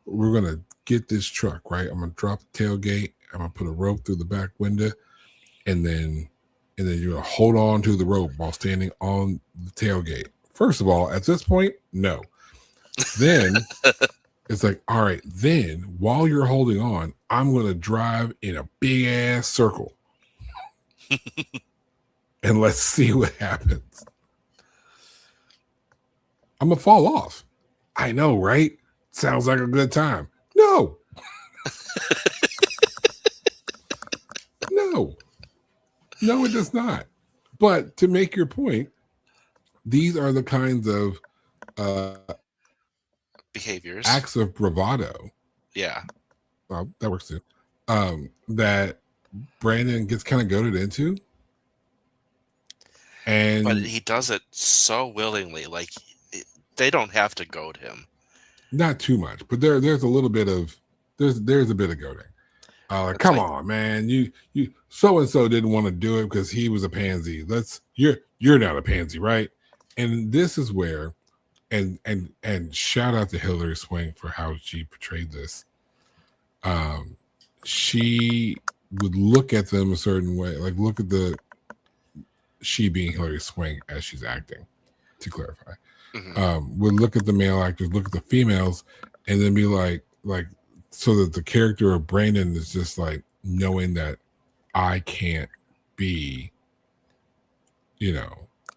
We're gonna get this truck, right? I'm gonna drop the tailgate. I'm gonna put a rope through the back window, and then you're gonna hold on to the rope while standing on the tailgate. First of all, at this point, no. Then it's like, all right, then while you're holding on, I'm gonna drive in a big ass circle and let's see what happens. I'm gonna fall off. I know, right? Sounds like a good time. No, no, no, it does not. But to make your point, these are the kinds of Behaviors. acts of bravado. Yeah. Well, that works too. That Brandon gets kind of goaded into, But and he does it so willingly. Like, they don't have to goad him. not too much, but there's a little bit of there's a bit of goading. Like, It's come like, on, man, you so and so didn't want to do it because he was a pansy. You're not a pansy, right? And this is where, and shout out to Hilary Swank for how she portrayed this. She would look at them a certain way, like look at she being Hilary Swank as she's acting, to clarify. Would look at the male actors, look at the females, and then be like, so that the character of Brandon is just like knowing that I can't be,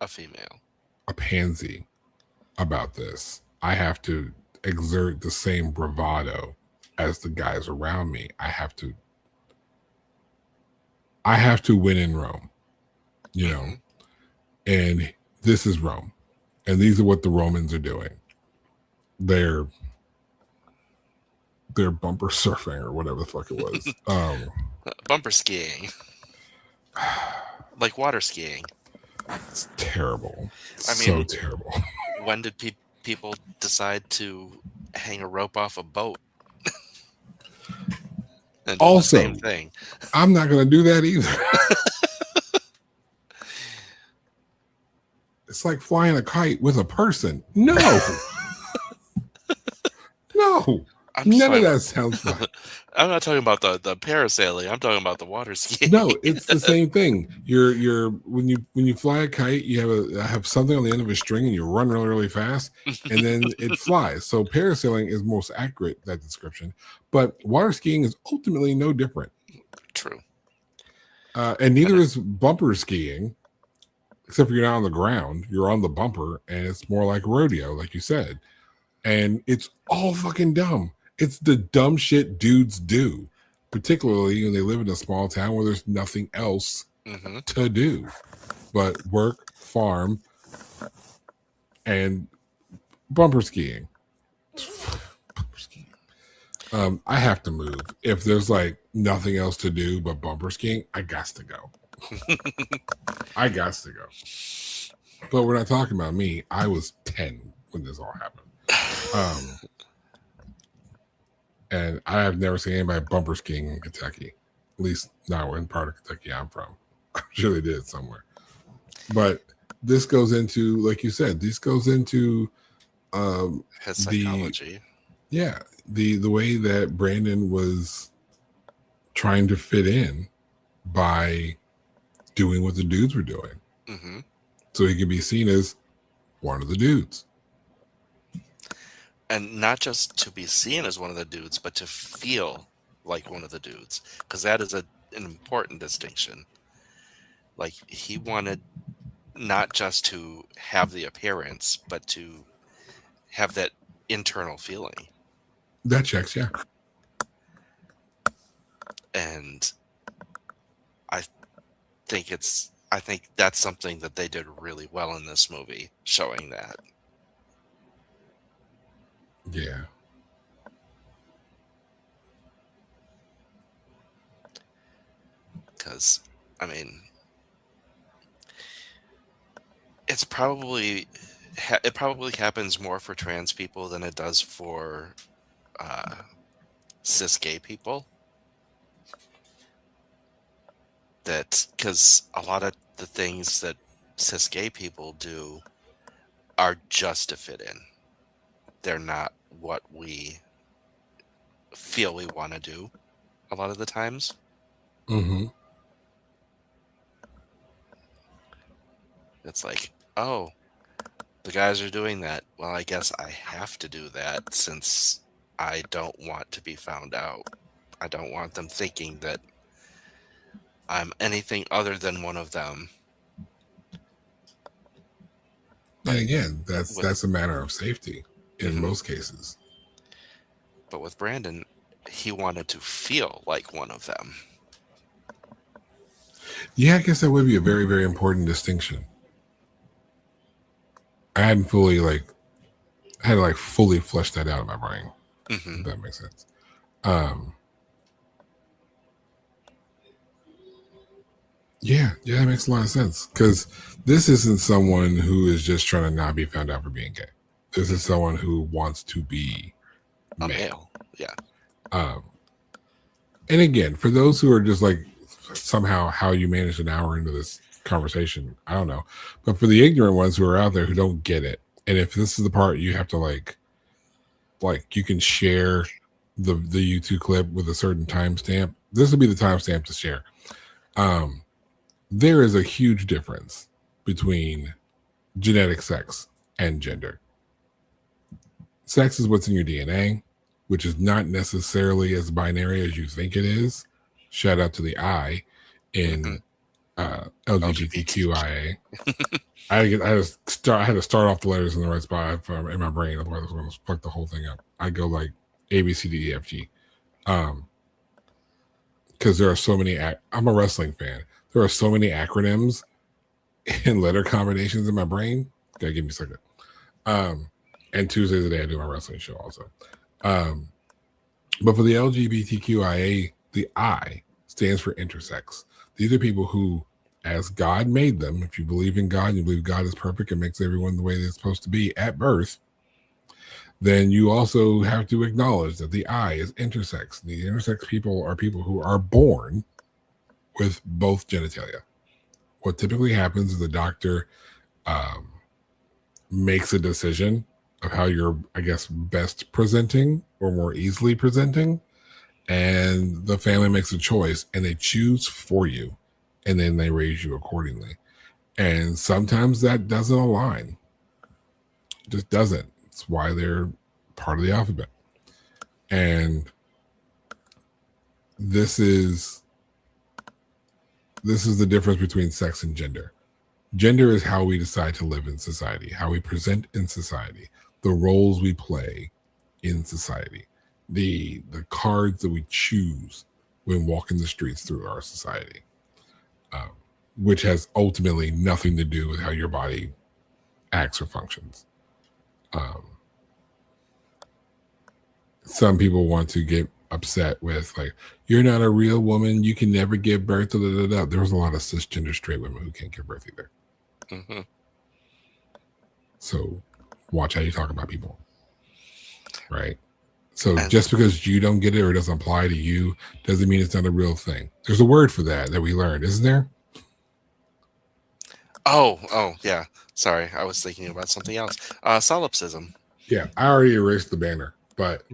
a female. a pansy about this. I have to exert the same bravado as the guys around me. I have to win in Rome, and this is Rome, and these are what the Romans are doing. They're bumper surfing or whatever the fuck it was. Bumper skiing. Like water skiing. It's terrible. I So mean, terrible. When did people decide to hang a rope off a boat? And do the Also, same thing. I'm not going to do that either. It's like flying a kite with a person. No. No. None of that sounds fun. I'm not talking about the parasailing. I'm talking about the water skiing. No, it's the same thing. You're when you fly a kite, you have something on the end of a string and you run really, really fast, and then it flies. So parasailing is most accurate, that description. But water skiing is ultimately no different. True. And neither is bumper skiing, except for you're not on the ground. You're on the bumper, and it's more like rodeo, like you said. And it's all fucking dumb. It's the dumb shit dudes do, particularly when they live in a small town where there's nothing else to do but work, farm, and bumper skiing. Bumper skiing. I have to move. If there's like nothing else to do but bumper skiing, I got to go. I got to go. But we're not talking about me. I was 10 when this all happened. And I have never seen anybody bumper skiing in Kentucky, at least not in part of Kentucky I'm from. I'm sure they did somewhere. But this goes into, like you said, his psychology. The way that Brandon was trying to fit in by doing what the dudes were doing. So he could be seen as one of the dudes. And not just to be seen as one of the dudes, but to feel like one of the dudes. Because that is an important distinction. Like, he wanted not just to have the appearance, but to have that internal feeling. That checks, yeah. And I think that's something that they did really well in this movie, showing that. Yeah. Because, I mean, it probably happens more for trans people than it does for cis gay people. That because a lot of the things that cis gay people do are just to fit in. They're not what we feel we want to do a lot of the times. Mm-hmm. It's like, oh, the guys are doing that. Well, I guess I have to do that since I don't want to be found out. I don't want them thinking that I'm anything other than one of them. And But again, with that's a matter of safety in mhm. most cases. But with Brandon, he wanted to feel like one of them. Yeah, I guess that would be a very, very important distinction. I hadn't fully had to fully flesh that out in my brain. Hmm. If that makes sense. Yeah, that makes a lot of sense. Because this isn't someone who is just trying to not be found out for being gay. This is someone who wants to be A male. male, yeah. And again, for those who are just somehow how you managed an hour into this conversation, I don't know. But for the ignorant ones who are out there who don't get it, and if this is the part you have to like you can share the YouTube clip with a certain timestamp, this will be the timestamp to share. There is a huge difference between genetic sex and gender. Sex is what's in your DNA, which is not necessarily as binary as you think it is. Shout out to the I in LGBT. LGBTQIA. I had to start off the letters in the right spot in my brain, otherwise I was going to fuck the whole thing up. I go like A B C D E F G, because there are so many. I'm a wrestling fan. There are so many acronyms and letter combinations in my brain. Gotta give me a second. And Tuesdays a day I do my wrestling show also. But for the LGBTQIA, the I stands for intersex. These are people who, as God made them, if you believe in God, you believe God is perfect and makes everyone the way they're supposed to be at birth, then you also have to acknowledge that the I is intersex. The intersex people are people who are born with both genitalia. What typically happens is the doctor makes a decision of how you're, I guess, best presenting or more easily presenting, and the family makes a choice and they choose for you, and then they raise you accordingly. And sometimes that doesn't align, just doesn't. It's why they're part of the alphabet. And this is the difference between sex and gender. Gender is how we decide to live in society, how we present in society, the roles we play in society, the cards that we choose when walking the streets through our society, which has ultimately nothing to do with how your body acts or functions. Some people want to get upset with you're not a real woman, you can never give birth. There's a lot of cisgender straight women who can't give birth either. Mm-hmm. So watch how you talk about people, right? So just because you don't get it or it doesn't apply to you doesn't mean it's not a real thing. There's a word for that we learned, isn't there? Oh yeah, sorry, I was thinking about something else. Solipsism. Yeah, I already erased the banner, but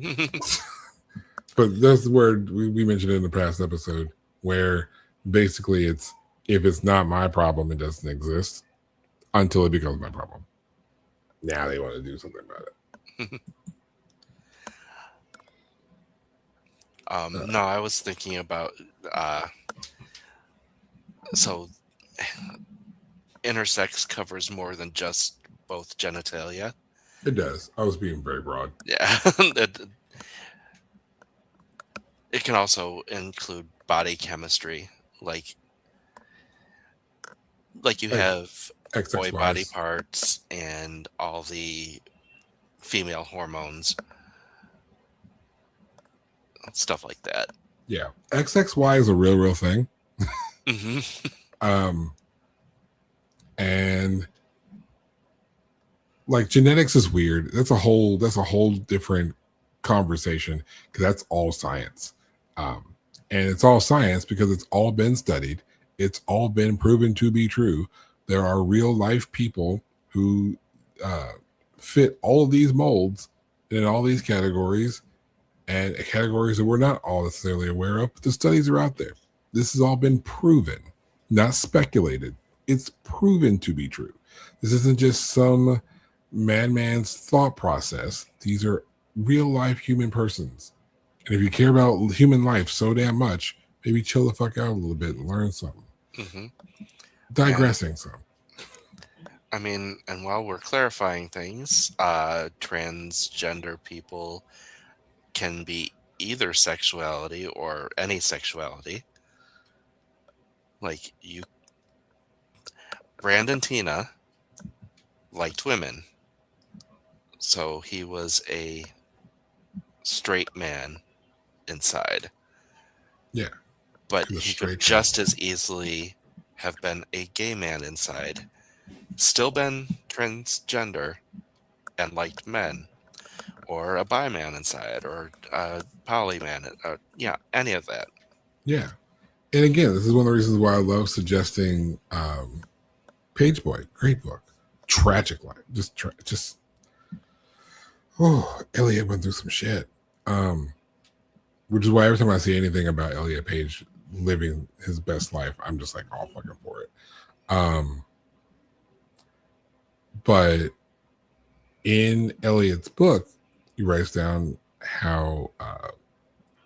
but that's the word we mentioned in the past episode, where basically it's, if it's not my problem, it doesn't exist until it becomes my problem. Now they want to do something about it. No, I was thinking about so intersex covers more than just both genitalia. It does. I was being very broad. Yeah. It can also include body chemistry, like you have boy body XXYs. parts and all the female hormones, stuff like that. Yeah, XXY is a real thing. Mm-hmm. And genetics is weird. That's a whole different conversation, because that's all science. And it's all science because it's all been studied. It's all been proven to be true. There are real life people who uh, fit all of these molds in all these categories and categories that we're not all necessarily aware of. But the studies are out there. This has all been proven, not speculated. It's proven to be true. This isn't just some man's thought process. These are real life human persons. And if you care about human life so damn much, maybe chill the fuck out a little bit and learn something. Mm-hmm. And Digressing some. I mean, and while we're clarifying things, transgender people can be either sexuality or any sexuality. Like you, Brandon Teena liked women, so he was a straight man inside. Yeah. But To the he could straight just man. as easily have been a gay man inside, still been transgender and liked men, or a bi man inside, or a poly man, yeah, any of that. Yeah. And again, this is one of the reasons why I love suggesting Page Boy. Great book. Tragic life. Just oh, Elliot went through some shit. Which is why every time I see anything about Elliot Page living his best life, I'm just like all fucking for it. But in Elliot's book, he writes down how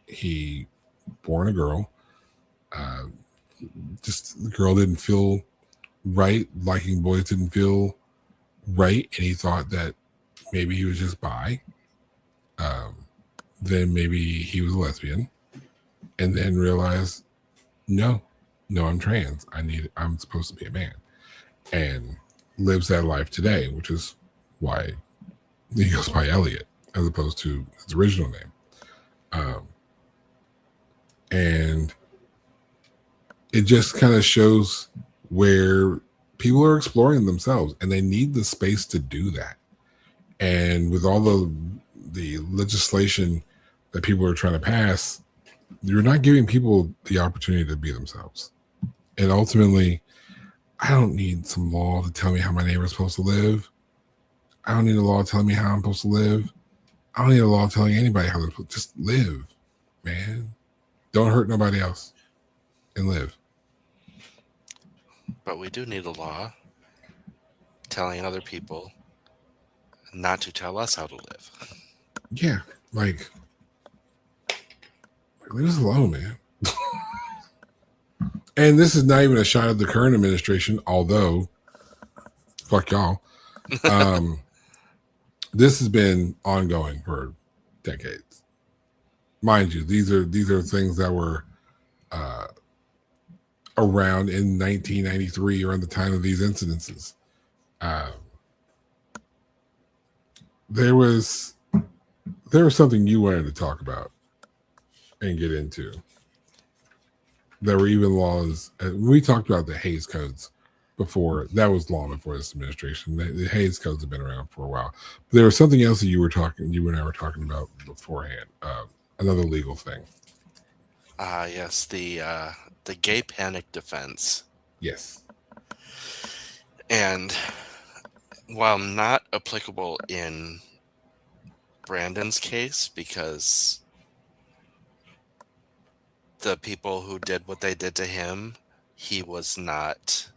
he born a girl. Uh, just the girl didn't feel right. Liking boys didn't feel right, and he thought that maybe he was just bi. Um, then maybe he was a lesbian, and then realized, no, I'm trans. I'm supposed to be a man, and lives that life today, which is why he goes by Elliot as opposed to his original name. And it just kind of shows where people are exploring themselves, and they need the space to do that. And with all the legislation that people are trying to pass, you're not giving people the opportunity to be themselves. And ultimately, I don't need some law to tell me how my neighbor's supposed to live. I don't need a law telling me how I'm supposed to live. I don't need a law telling anybody how to just live, man. Don't hurt nobody else and live. But we do need a law telling other people not to tell us how to live. Yeah, like leave us alone, man. And this is not even a shot at the current administration, although fuck y'all. This has been ongoing for decades. Mind you, these are things that were around in 1993, around the time of these incidences. There was something you wanted to talk about and get into. There were even laws. We talked about the Hays Codes before. That was long before this administration. The Hays Codes have been around for a while. But there was something else that you and I were talking about beforehand. Another legal thing. Yes, the gay panic defense. Yes. And while not applicable in Brandon's case, because the people who did what they did to him, he was not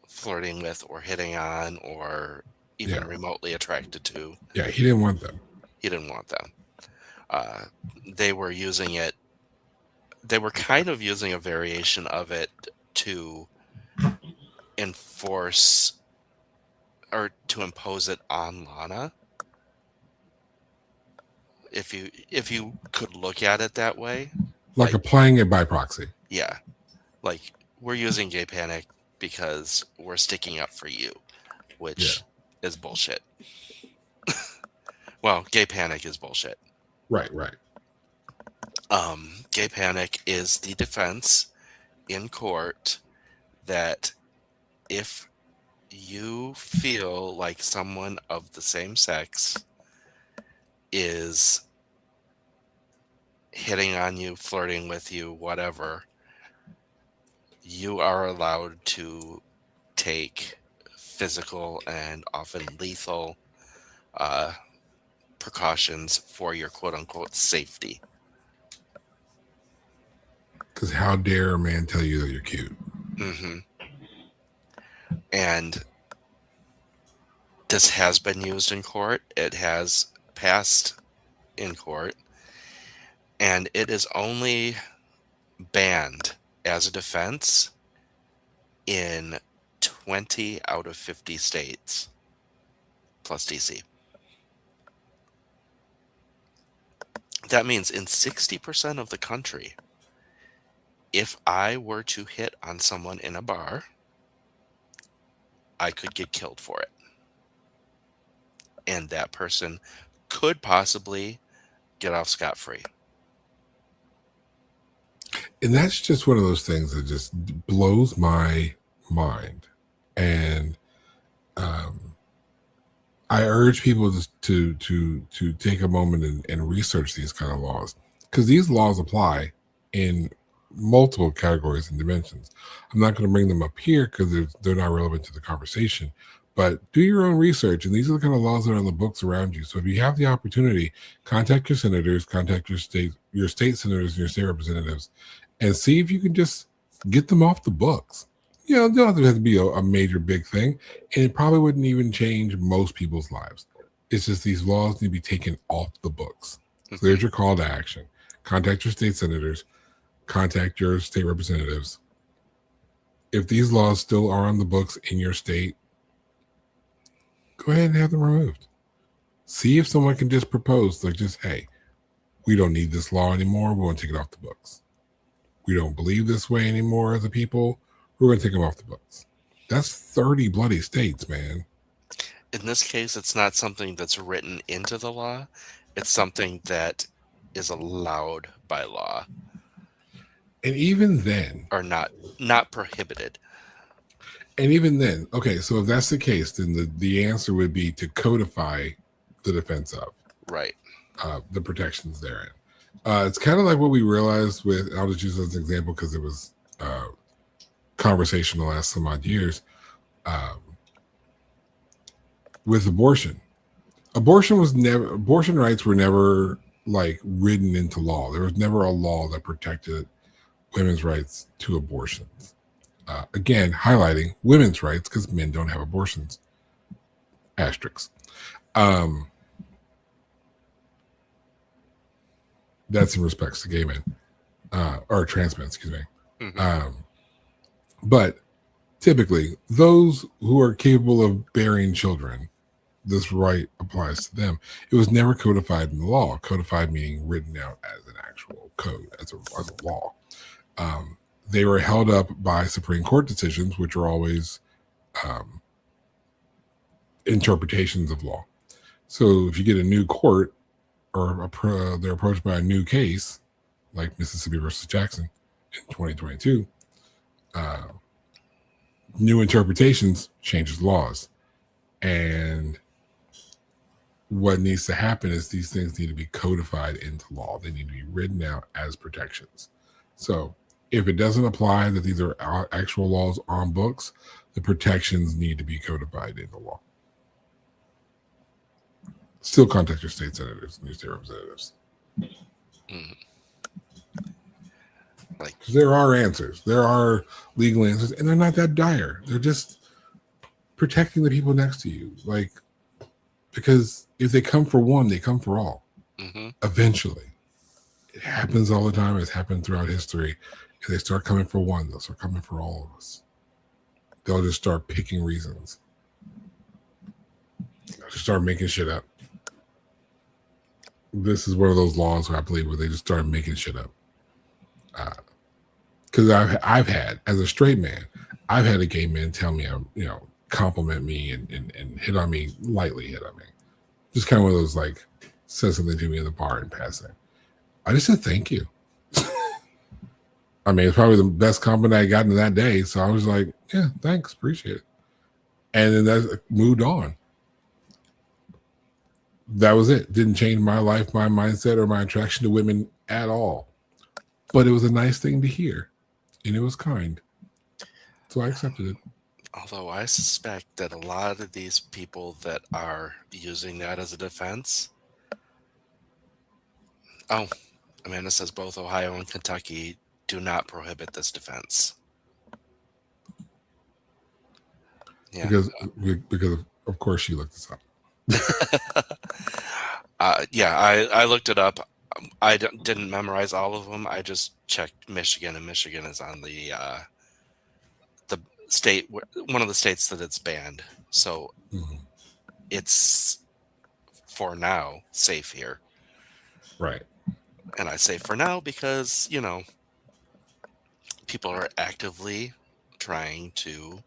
flirting with or hitting on or even remotely attracted to. Yeah, he didn't want them. He didn't want them. They were using it. They were kind of using a variation of it to enforce or to impose it on Lana. If you could look at it that way, Like applying it by proxy. Yeah, like we're using gay panic because we're sticking up for you, which is bullshit. Well, gay panic is bullshit. Right. Gay panic is the defense in court that if you feel like someone of the same sex is hitting on you, flirting with you, whatever, you are allowed to take physical and often lethal uh, precautions for your quote unquote safety. Because how dare a man tell you that you're cute? Hmm. And this has been used in court. It has passed in court, and it is only banned as a defense in 20 out of 50 states, plus DC. That means in 60% of the country, if I were to hit on someone in a bar, I could get killed for it. And that person could possibly get off scot-free. And that's just one of those things that just blows my mind. And I urge people to take a moment and research these kind of laws, because these laws apply in multiple categories and dimensions. I'm not going to bring them up here because they're not relevant to the conversation. But do your own research, and these are the kind of laws that are on the books around you. So if you have the opportunity, contact your senators, contact your state senators, and your state representatives, and see if you can just get them off the books. You know, it doesn't have to be a major big thing, and it probably wouldn't even change most people's lives. It's just these laws need to be taken off the books. So there's your call to action. Contact your state senators, contact your state representatives. If these laws still are on the books in your state, go ahead and have them removed. See if someone can just propose, like, just, hey, we don't need this law anymore. We want to take it off the books. We don't believe this way anymore as a people. We're going to take them off the books. That's 30 bloody states, man. In this case, it's not something that's written into the law. It's something that is allowed by law. And even then, or not prohibited. And even then, okay, so if that's the case, then the answer would be to codify the defense of Right. The protections therein. It's kind of like what we realized with, I'll just use as an example because it was conversation the last some odd years, with abortion. Abortion rights were never like written into law. There was never a law that protected women's rights to abortions. Again, highlighting women's rights because men don't have abortions. Asterisks. That's in respects to gay men or trans men, excuse me. Mm-hmm. But typically, those who are capable of bearing children, this right applies to them. It was never codified in the law. Codified meaning written out as an actual code, as a law. They were held up by Supreme Court decisions, which are always interpretations of law. So if you get a new court or they're approached by a new case, like Mississippi versus Jackson in 2022, new interpretations changes laws. And what needs to happen is these things need to be codified into law. They need to be written out as protections. So if it doesn't apply that these are actual laws on books, the protections need to be codified into law. Still contact your state senators and your state representatives. Because there are answers. There are legal answers, and they're not that dire. They're just protecting the people next to you. Like, because if they come for one, they come for all. Mm-hmm. Eventually. It happens all the time. It's happened throughout history. If they start coming for one, they'll start coming for all of us. They'll just start picking reasons. They'll just start making shit up. This is one of those laws where I believe where they just start making shit up. Because I've had, as a straight man, I've had a gay man tell me, compliment me and hit on me, lightly hit on me. Just kind of one of those, like, said something to me in the bar in passing. I just said thank you. I mean, it's probably the best compliment I got in that day. So I was like, yeah, thanks, appreciate it. And then that moved on. That was it. Didn't change my life, my mindset, or my attraction to women at all. But it was a nice thing to hear. And it was kind. So I accepted it. Although I suspect that a lot of these people that are using that as a defense. Oh, Amanda says both Ohio and Kentucky do not prohibit this defense. Yeah. Because of course she looked this up. Yeah, I looked it up. I didn't memorize all of them. I just checked Michigan, and Michigan is on the state, one of the states that it's banned. So it's for now safe here. Right. And I say for now because, people are actively trying to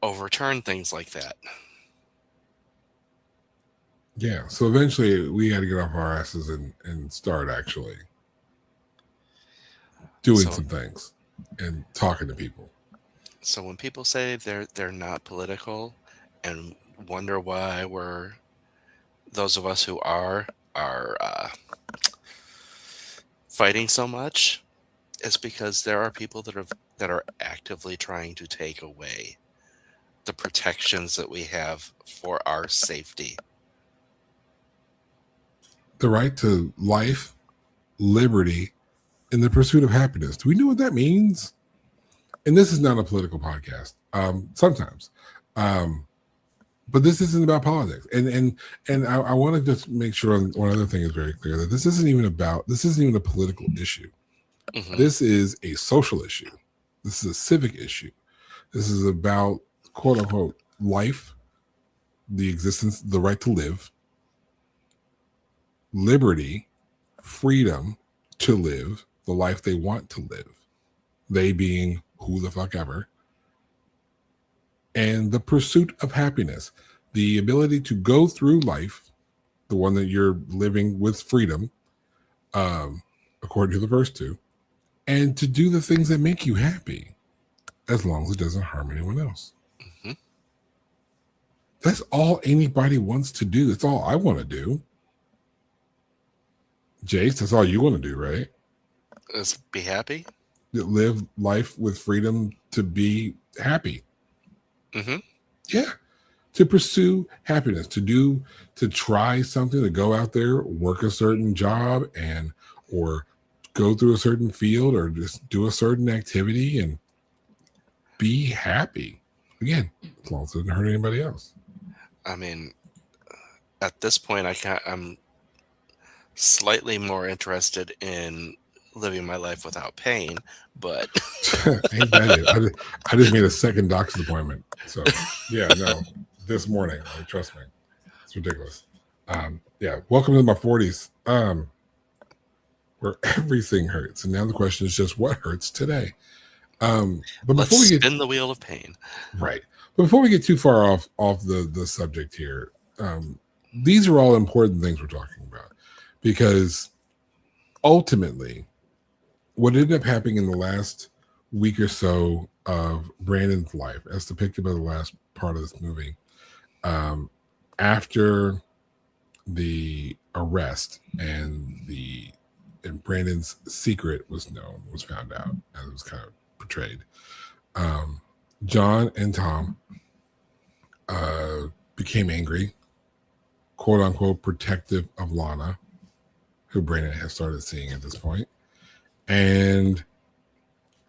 overturn things like that. Yeah. So eventually we got to get off our asses and start actually doing some things and talking to people. So when people say they're not political and wonder why those of us who are fighting so much, it's because there are people that are actively trying to take away the protections that we have for our safety. The right to life, liberty, and the pursuit of happiness. Do we know what that means? And this is not a political podcast. Sometimes, but this isn't about politics. And I want to just make sure one other thing is very clear, that this isn't even a political issue. Mm-hmm. This is a social issue. This is a civic issue. This is about, quote unquote, life, the existence, the right to live, liberty, freedom to live the life they want to live, they being who the fuck ever, and the pursuit of happiness, the ability to go through life, the one that you're living with freedom, according to the verse 2, and to do the things that make you happy, as long as it doesn't harm anyone else. Mm-hmm. That's all anybody wants to do. That's all I want to do. Jayce, that's all you want to do, right? Is be happy? Live life with freedom to be happy. Mm-hmm. Yeah. To pursue happiness, to try something, to go out there, work a certain job, or go through a certain field, or just do a certain activity and be happy. Again, as long as it doesn't hurt anybody else. I mean, at this point, I'm slightly more interested in living my life without pain, but Ain't that it? I just made a second doctor's appointment. So yeah, no, this morning, like, trust me, it's ridiculous. Yeah, welcome to my 40s, where everything hurts, and now the question is just what hurts today. But let's spin the wheel of pain. Right. But before we get too far off the subject here, these are all important things we're talking about, because ultimately, what ended up happening in the last week or so of Brandon's life, as depicted by the last part of this movie, after the arrest and Brandon's secret was found out, as it was kind of portrayed, John and Tom became angry, quote unquote, protective of Lana, who Brandon has started seeing at this point. And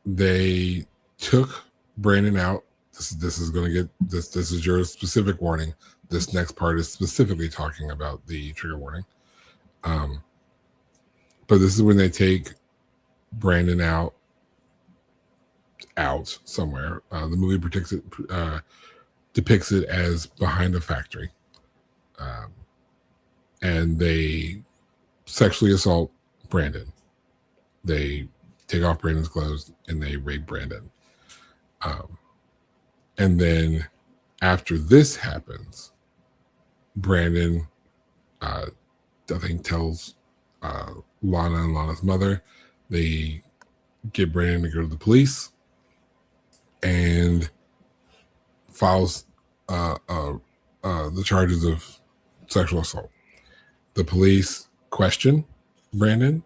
they took Brandon out. This is going to get this. This is your specific warning. This next part is specifically talking about the trigger warning. But this is when they take Brandon out somewhere. The movie depicts it as behind a factory, and they sexually assault Brandon. They take off Brandon's clothes and they rape Brandon. And then after this happens, Brandon, I think, tells Lana and Lana's mother. They get Brandon to go to the police and files the charges of sexual assault. The police question Brandon,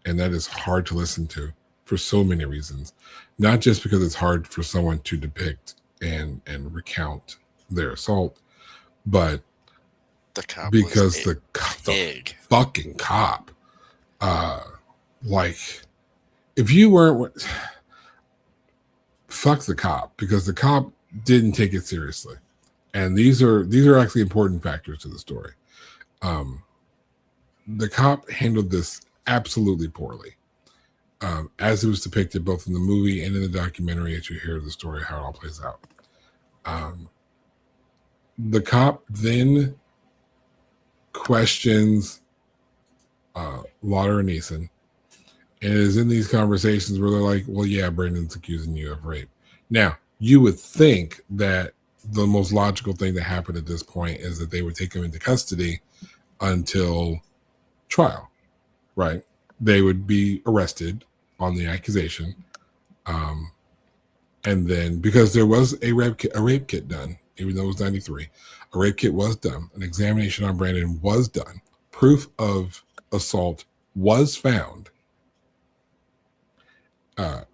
and that is hard to listen to for so many reasons, not just because it's hard for someone to depict and recount their assault, but The cop was because a the pig. fucking cop, uh, like if you weren't, fuck the cop, because the cop didn't take it seriously, and these are actually important factors to the story. Um, the cop handled this absolutely poorly, as it was depicted both in the movie and in the documentary. As you hear the story, how it all plays out. Um, the cop then questions Lauder and Nissin, and it is in these conversations where they're like, well, yeah, Brandon's accusing you of rape. Now, you would think that the most logical thing to happen at this point is that they would take him into custody until trial, right? They would be arrested on the accusation. And then, because there was a rape kit done, even though it was 93, a rape kit was done. An examination on Brandon was done. Proof of assault was found.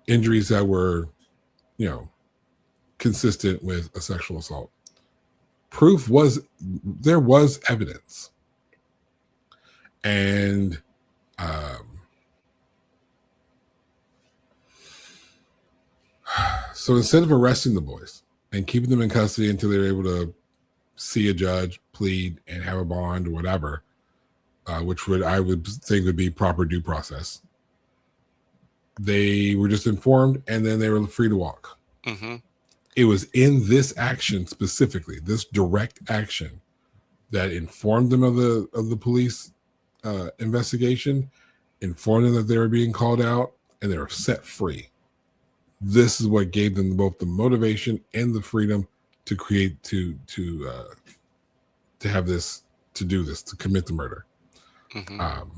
Injuries that were, consistent with a sexual assault. There was evidence. And so instead of arresting the boys and keeping them in custody until they were able to see a judge, plead, and have a bond or whatever, which I would think would be proper due process, they were just informed, and then they were free to walk. Mm-hmm. It was in this action specifically, this direct action, that informed them of the police investigation, informed them that they were being called out, and they were set free. This is what gave them both the motivation and the freedom to create to have this, to do this, to commit the murder. Mm-hmm.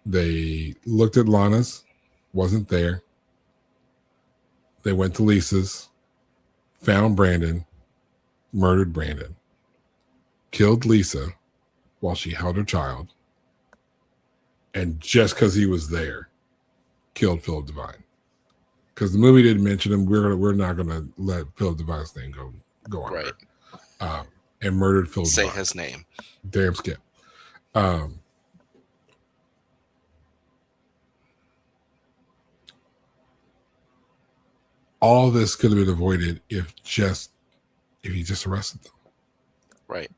They looked at Lana's, wasn't there. They went to Lisa's, found Brandon, murdered Brandon, killed Lisa while she held her child, and just because he was there, killed Philip Devine. Because the movie didn't mention him, we're not going to let Philip Devine's name go on. Right. And murdered Philip Devine. Say his name. Damn Skip. All this could have been avoided if you just arrested them. Right.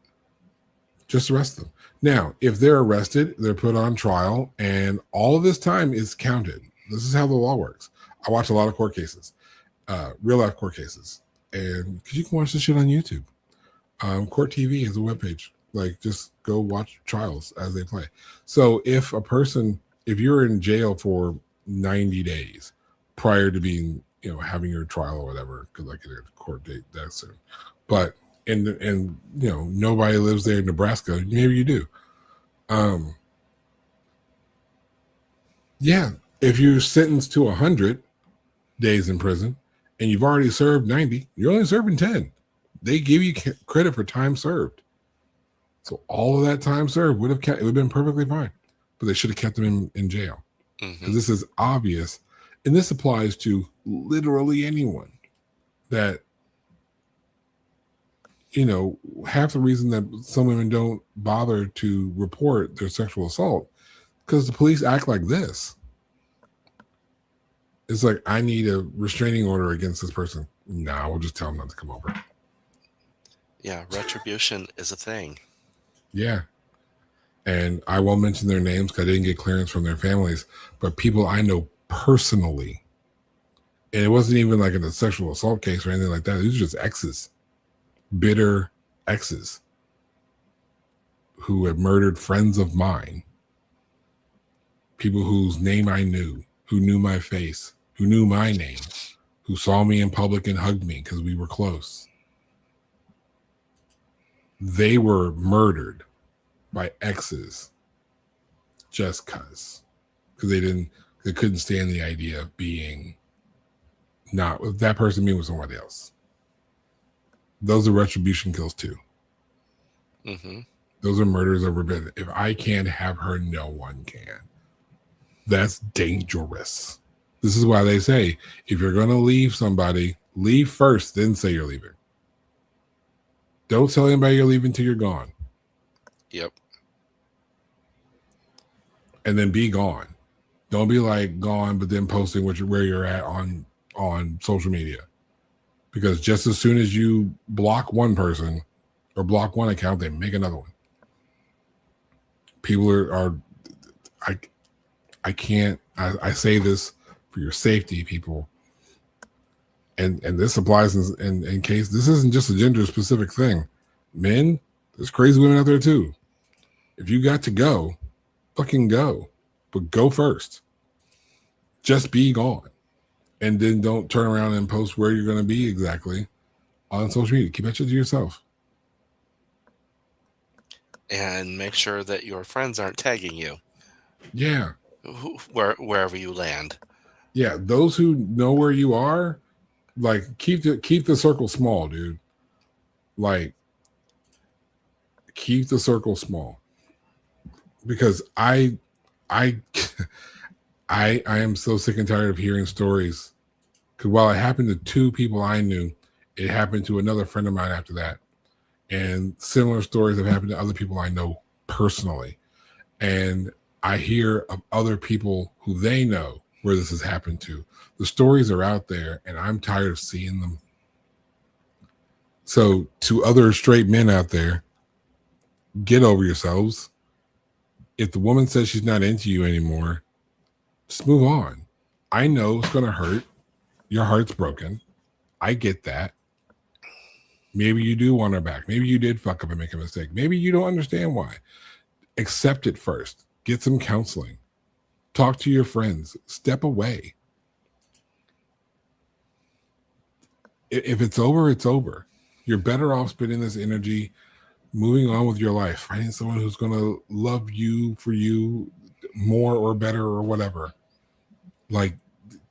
Just arrest them. Now, if they're arrested, they're put on trial, and all of this time is counted. This is how the law works. I watch a lot of court cases, real life court cases, and because you can watch this shit on YouTube. Court TV is a webpage. Like, just go watch trials as they play. So if you're in jail for 90 days prior to being, having your trial or whatever, because I get a court date that soon, but and nobody lives there in Nebraska, maybe you do. Yeah, if you're sentenced to 100 days in prison and you've already served 90, you're only serving 10. They give you credit for time served. So all of that time served would have been perfectly fine, but they should have kept them in jail. Because this is obvious, and this applies to literally anyone that, half the reason that some women don't bother to report their sexual assault because the police act like this. It's like, I need a restraining order against this person. Nah, we'll just tell them not to come over. Yeah, retribution is a thing. Yeah. And I won't mention their names because I didn't get clearance from their families, but people I know personally, and it wasn't even like in a sexual assault case or anything like that. These are just exes, bitter exes who had murdered friends of mine, people whose name I knew, who knew my face, who knew my name, who saw me in public and hugged me because we were close. They were murdered by exes just because they couldn't stand the idea of being not with that person, being with somebody else. Those are retribution kills too. Mm-hmm. Those are murders of revenge. If I can't have her, no one can. That's dangerous. This is why they say if you're going to leave somebody, leave first, then say you're leaving. Don't tell anybody you're leaving till you're gone. Yep. And then be gone. Don't be like gone, but then posting where you're at on social media. Because just as soon as you block one person or block one account, they make another one. People are I can't. I say this for your safety, people. And this applies in case this isn't just a gender specific thing. Men, there's crazy women out there too. If you got to go, fucking go, but go first. Just be gone, and then don't turn around and post where you're going to be exactly on social media. Keep that shit to yourself. And make sure that your friends aren't tagging you. Yeah. Wherever you land. Yeah, those who know where you are, like keep the circle small, dude. Like keep the circle small. Because I am so sick and tired of hearing stories. Because while it happened to 2 people I knew, it happened to another friend of mine after that. And similar stories have happened to other people I know personally. And I hear of other people who they know where this has happened to. The stories are out there, and I'm tired of seeing them. So to other straight men out there, get over yourselves. If the woman says she's not into you anymore, just move on. I know it's going to hurt. Your heart's broken. I get that. Maybe you do want her back. Maybe you did fuck up and make a mistake. Maybe you don't understand why. Accept it first. Get some counseling. Talk to your friends. Step away. If it's over, it's over. You're better off spending this energy moving on with your life, finding someone who's going to love you for you more or better or whatever. Like,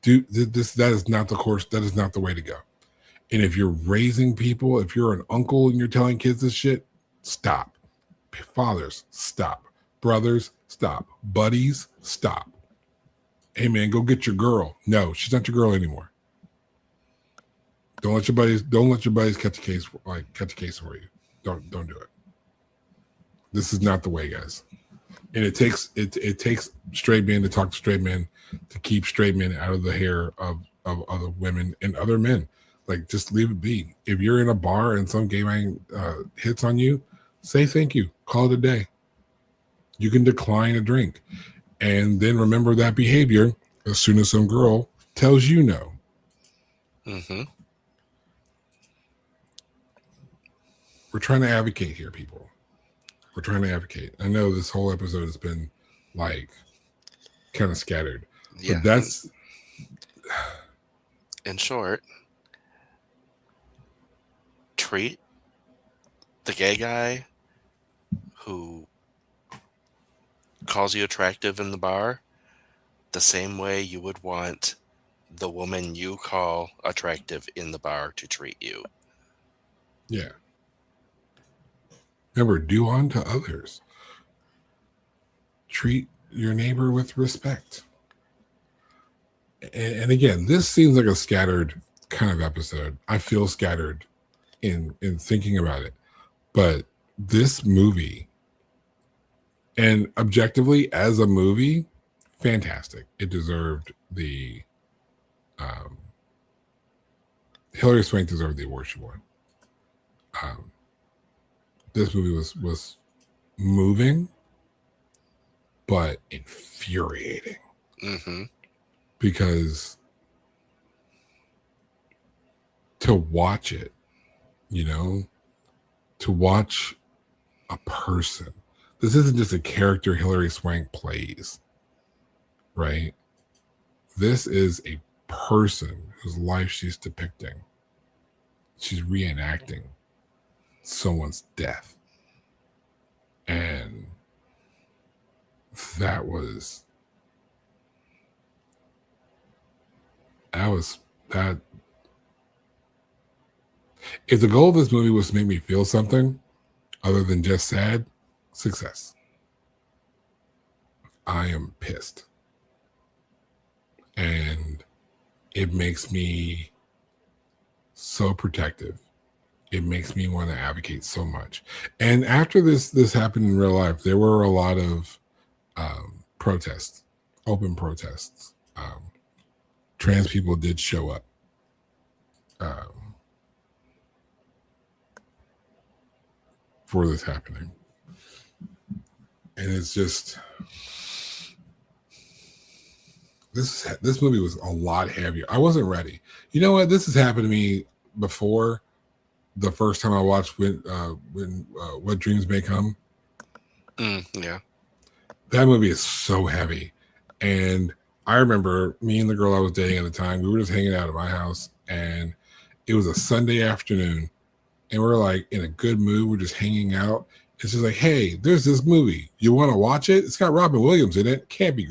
dude, that is not the course. That is not the way to go. And if you're raising people, if you're an uncle and you're telling kids this shit, stop. Fathers, stop. Brothers, stop. Buddies, stop. Hey man, go get your girl. No, she's not your girl anymore. Don't let your buddies catch a case for you. Don't do it. This is not the way, guys. And it takes straight men to talk to straight men to keep straight men out of the hair of other women and other men. Like, just leave it be. If you're in a bar and some gay man hits on you, say thank you. Call it a day. You can decline a drink. And then remember that behavior as soon as some girl tells you no. Mm-hmm. We're trying to advocate here, people. We're trying to advocate. I know this whole episode has been like kind of scattered. Yeah. But that's in short, treat the gay guy who calls you attractive in the bar the same way you would want the woman you call attractive in the bar to treat you. Yeah. Remember, do unto others. Treat your neighbor with respect. And again, this seems like a scattered kind of episode. I feel scattered in thinking about it. But this movie, and objectively as a movie, fantastic. It deserved the Hilary Swank deserved the award she won. This movie was moving, but infuriating. Mm-hmm. Because to watch it, to watch a person, this isn't just a character Hilary Swank plays, right? This is a person whose life she's depicting. She's reenacting someone's death. And that if the goal of this movie was to make me feel something other than just sad, success. I am pissed. And it makes me so protective. It makes me want to advocate so much. And after this happened in real life, there were a lot of protests, open protests. Trans people did show up. For this happening. And it's just this movie was a lot heavier. I wasn't ready. You know what? This has happened to me before. The first time I watched when What Dreams May Come. Yeah. That movie is so heavy. And I remember me and the girl I was dating at the time, we were just hanging out at my house, and it was a Sunday afternoon, and we're like in a good mood. We're just hanging out. It's just like, hey, there's this movie. You want to watch it? It's got Robin Williams in it. Can't be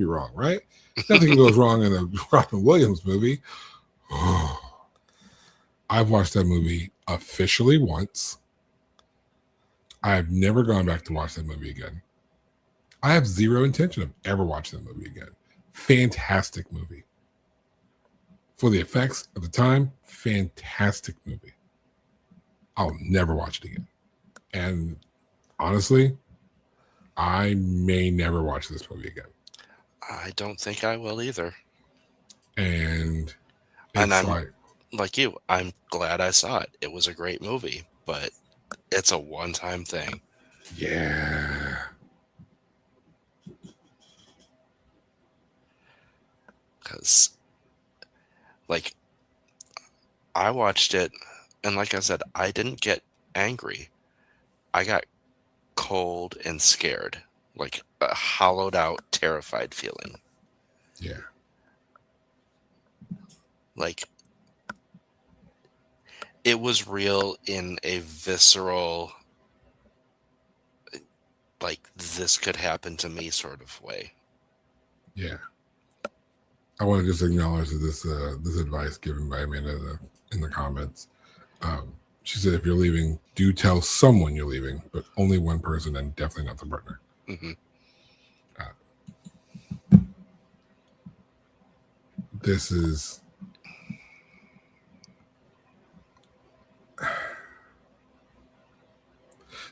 wrong, right? Nothing goes wrong in a Robin Williams movie. Oh, I've watched that movie officially once. I've never gone back to watch that movie again. I have zero intention of ever watching that movie again. Fantastic movie. For the effects of the time, fantastic movie. I'll never watch it again. And honestly, I may never watch this movie again. I don't think I will either. And I'm like you. I'm glad I saw it. It was a great movie, but it's a one-time thing. Yeah. Because, like, I watched it, and like I said, I didn't get angry. I got cold and scared, like a hollowed out, terrified feeling. Yeah. Like, it was real in a visceral, like, this could happen to me sort of way. Yeah. I want to just acknowledge this advice given by Amanda in the comments. She said, if you're leaving, do tell someone you're leaving, but only one person, and definitely not the partner. Mm-hmm.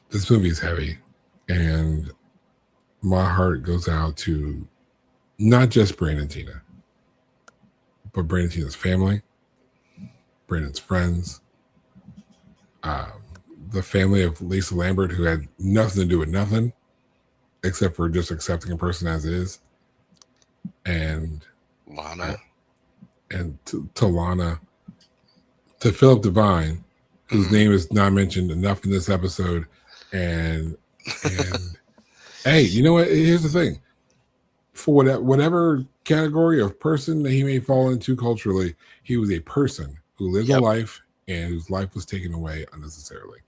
This movie is heavy, and my heart goes out to not just Brandon Teena, but Brandon Teena's family, Brandon's friends, the family of Lisa Lambert, who had nothing to do with nothing except for just accepting a person as is, and Lana, and to Lana, to Philip Divine, whose name is not mentioned enough in this episode, and hey, you know what? Here's the thing: for whatever category of person that he may fall into culturally, he was a person who lived a life and whose life was taken away unnecessarily.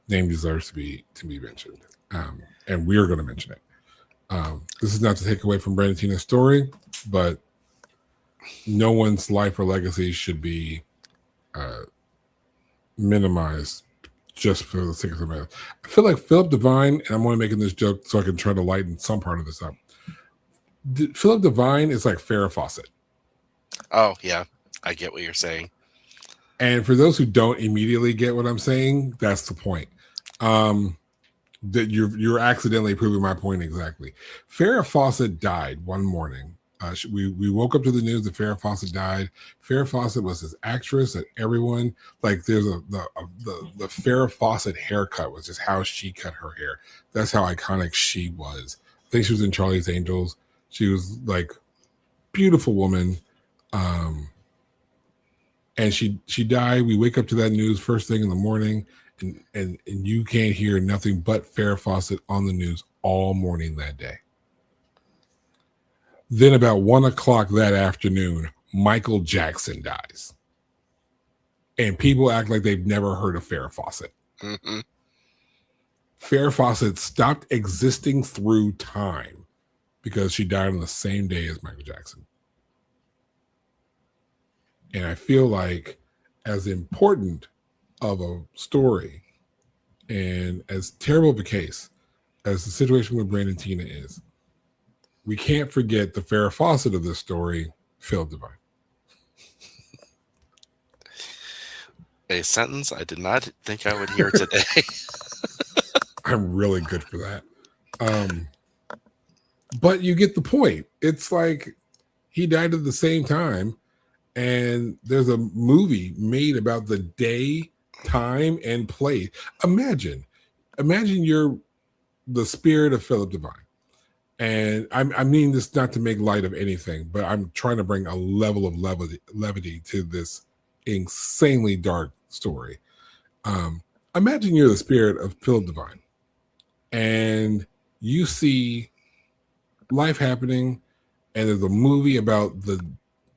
Name deserves to be mentioned, and we are going to mention it. This is not to take away from Brandon Teena's story, but no one's life or legacy should be minimized just for the sake of the matter. I feel like Philip Divine, and I'm only making this joke so I can try to lighten some part of this up. Philip Divine is like Farrah Fawcett. Oh, yeah. I get what you're saying. And for those who don't immediately get what I'm saying, that's the point. That you're accidentally proving my point exactly. Farrah Fawcett died one morning. We woke up to the news that Farrah Fawcett died. Farrah Fawcett was this actress that everyone, like, there's the Farrah Fawcett haircut was just how she cut her hair. That's how iconic she was. I think she was in Charlie's Angels. She was like beautiful woman. And she died. We wake up to that news first thing in the morning, and you can't hear nothing but Farrah Fawcett on the news all morning that day. Then about 1 o'clock that afternoon, Michael Jackson dies. And people act like they've never heard of Farrah Fawcett. Mm-hmm. Farrah Fawcett stopped existing through time because she died on the same day as Michael Jackson. And I feel like as important of a story and as terrible of a case as the situation with Brandon Teena is, we can't forget the Farrah Fawcett of this story, Philip Divine. A sentence I did not think I would hear today. I'm really good for that. Um, but you get the point. It's like he died at the same time, and there's a movie made about the day, time, and place. Imagine you're the spirit of Philip Divine. And I mean this not to make light of anything, but I'm trying to bring a level of levity to this insanely dark story. Um, Imagine you're the spirit of Philip Divine, and you see life happening, and there's a movie about the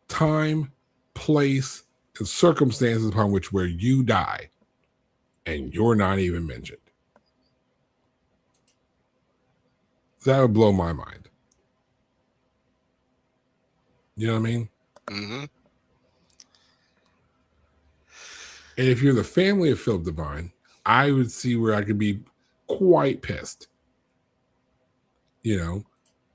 time, place, and circumstances upon which where you die, and you're not even mentioned. That would blow my mind. You know what I mean? Hmm. And if you're the family of Philip Divine, I would see where I could be quite pissed. You know,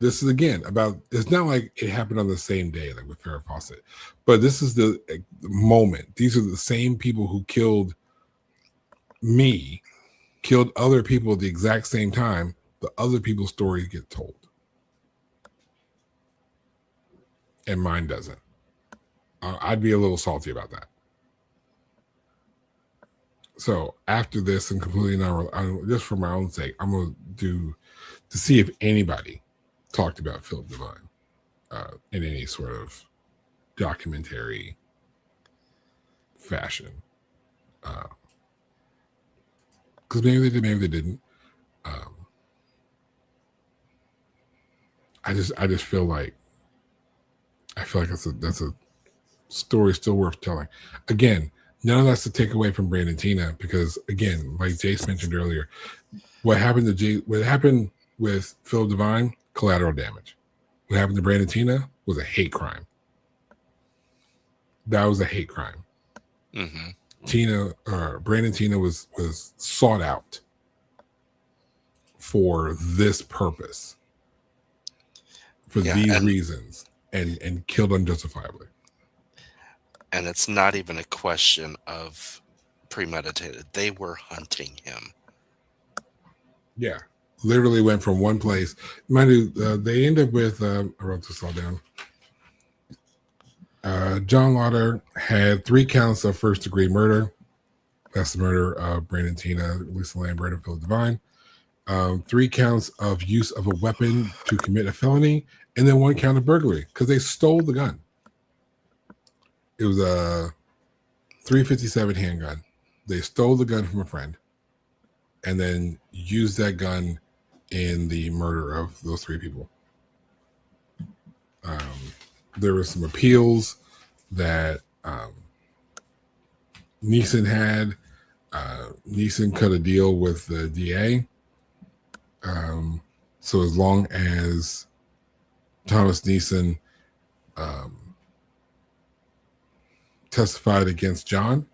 this is again about, it's not like it happened on the same day, like with Farrah Fawcett, but this is the moment. These are the same people who killed me, killed other people at the exact same time. The other people's stories get told, and mine doesn't. I'd be a little salty about that. So after this, and completely not, just for my own sake, I'm gonna do to see if anybody talked about Philip Divine in any sort of documentary fashion. Because maybe they did, maybe they didn't. Um, I just feel like that's a story still worth telling. Again, none of that's to take away from Brandon Teena, because again, like Jayce mentioned earlier, what happened with Phil Divine, collateral damage. What happened to Brandon Teena was a hate crime. That was a hate crime. Hmm. Brandon Teena was sought out for this purpose, for Yeah, these reasons, and killed unjustifiably. and it's not even a question of premeditated. They were hunting him. Yeah, literally went from one place. Mind you, they end up with. I wrote this all down. John Lauder had 3 counts of first degree murder. That's the murder of Brandon Teena, Lisa Lambert, and Phil Divine. 3 counts of use of a weapon to commit a felony, and then 1 count of burglary because they stole the gun. It was a 357 handgun. They stole the gun from a friend and then used that gun in the murder of those 3 people. There were some appeals that Nissin had. Nissin cut a deal with the DA. So as long as Thomas Nissin testified against John,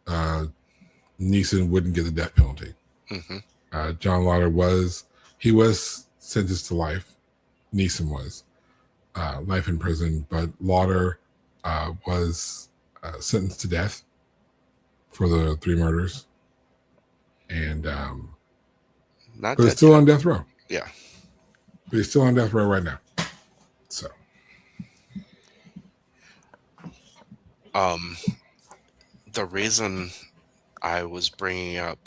uh, Nissin wouldn't get the death penalty. Hmm. John Lauder was sentenced to life. Nissin was life in prison, but Lauder was sentenced to death for the 3 murders, and Not but it's dead still yet. on death row. Yeah. But he's still on death row right now. So Um, the reason I was bringing up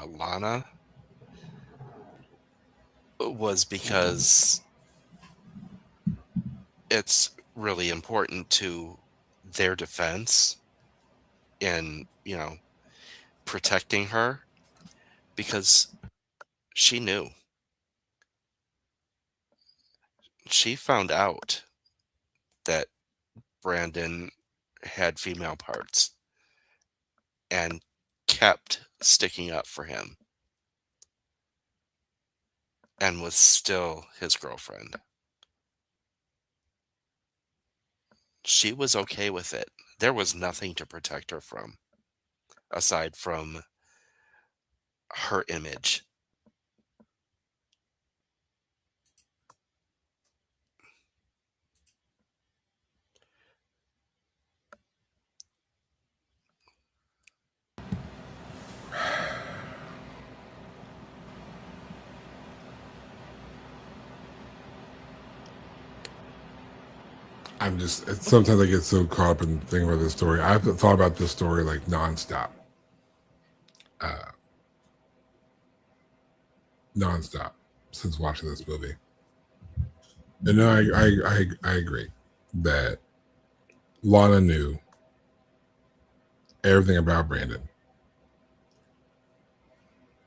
Lana was because it's really important to their defense in, protecting her, because she knew. She found out that Brandon had female parts and kept sticking up for him and was still his girlfriend. She was okay with it. There was nothing to protect her from aside from her image. sometimes I get so caught up in thinking about this story. I've thought about this story like nonstop. Nonstop since watching this movie. And no, I agree that Lana knew everything about Brandon.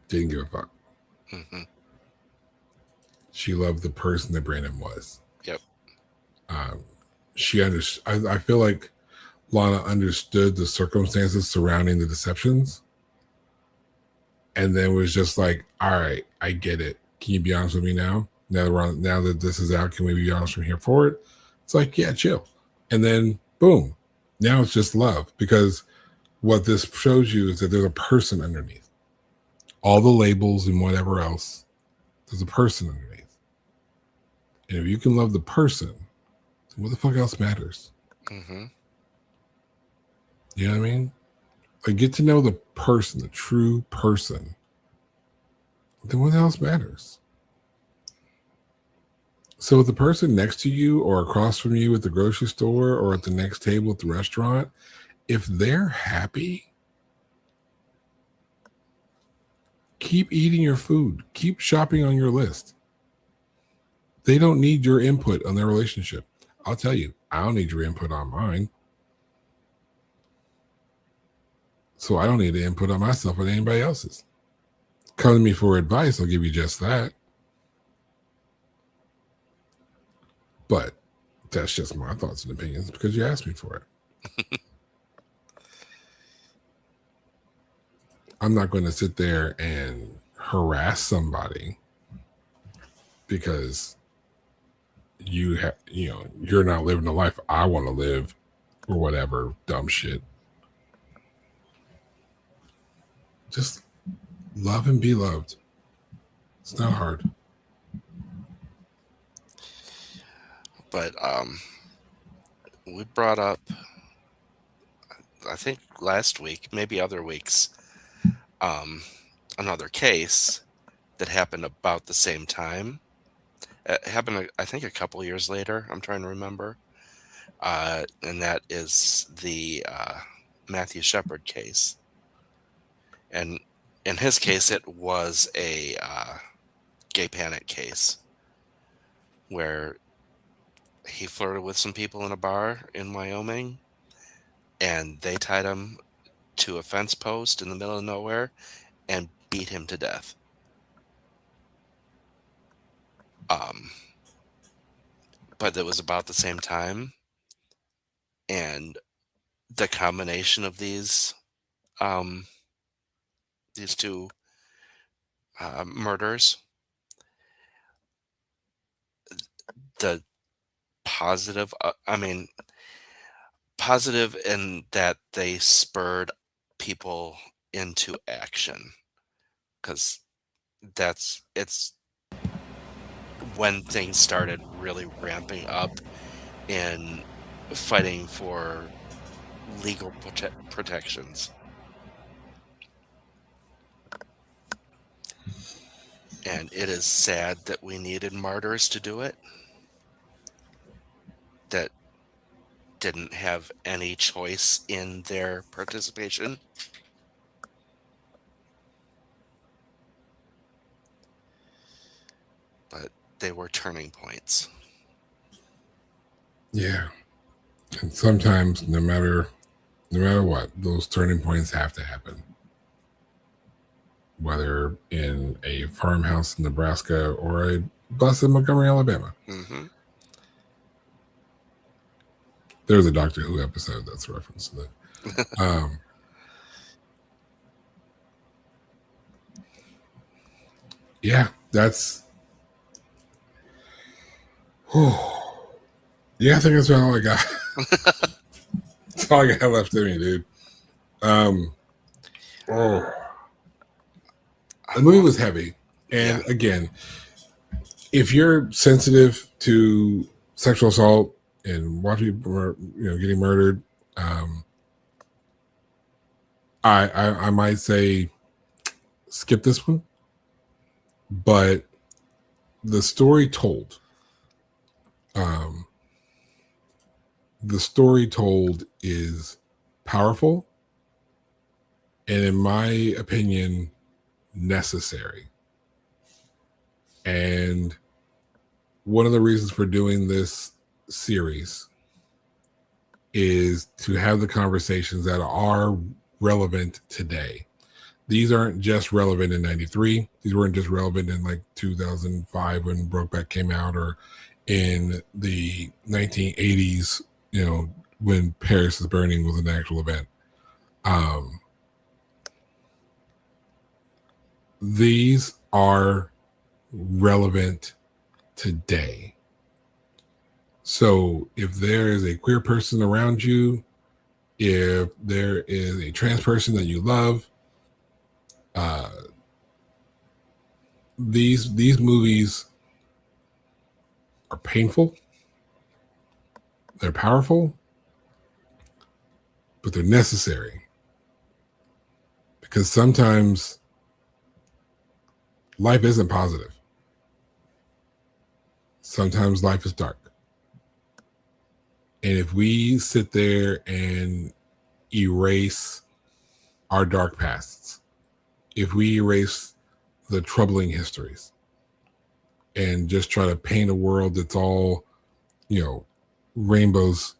Didn't give a fuck. Mm-hmm. She loved the person that Brandon was. Yep. She understood. I feel like Lana understood the circumstances surrounding the deceptions, and then was just like, "All right, I get it. Can you be honest with me now? Now that this is out, can we be honest from here forward?" It's like, yeah, chill. And then boom, now it's just love, because what this shows you is that there's a person underneath all the labels and whatever else. There's a person underneath, and if you can love the person, then what the fuck else matters? Mm-hmm. You know what I mean? Like, get to know the person, the true person. Then what else matters? So if the person next to you or across from you at the grocery store or at the next table at the restaurant, if they're happy, keep eating your food. Keep shopping on your list. They don't need your input on their relationship. I'll tell you, I don't need your input on mine. So I don't need to input on myself or anybody else's. Come to me for advice, I'll give you just that. But that's just my thoughts and opinions because you asked me for it. I'm not going to sit there and harass somebody because you're not living the life I want to live or whatever dumb shit. Just love and be loved. It's not hard. But we brought up, I think last week, maybe other weeks, another case that happened about the same time. It happened, I think, a couple years later. I'm trying to remember. And that is the Matthew Shepard case. And in his case, it was a gay panic case where he flirted with some people in a bar in Wyoming, and they tied him to a fence post in the middle of nowhere and beat him to death. But it was about the same time, and the combination of these two murders, the positive, positive in that they spurred people into action, because it's when things started really ramping up in fighting for legal protections. And it is sad that we needed martyrs to do it, that didn't have any choice in their participation. But they were turning points. Yeah. And sometimes no matter what, those turning points have to happen. Whether in a farmhouse in Nebraska or a bus in Montgomery, Alabama. Mm-hmm. There's a Doctor Who episode that's a reference to that. Yeah, that's. Yeah, I think that's all I got. That's all I got left in me, dude. The movie was heavy, and again, if you're sensitive to sexual assault and watching getting murdered, I might say skip this one, but the story told, the story told is powerful and, in my opinion, necessary. And one of the reasons for doing this series is to have the conversations that are relevant today. These aren't just relevant in 93. These weren't just relevant in like 2005 when Brokeback came out, or in the 1980s, when Paris is Burning was an actual event. These are relevant today. So if there is a queer person around you, if there is a trans person that you love, these movies are painful, they're powerful, but they're necessary. Because sometimes life isn't positive. Sometimes life is dark. And if we sit there and erase our dark pasts, if we erase the troubling histories and just try to paint a world that's all, rainbows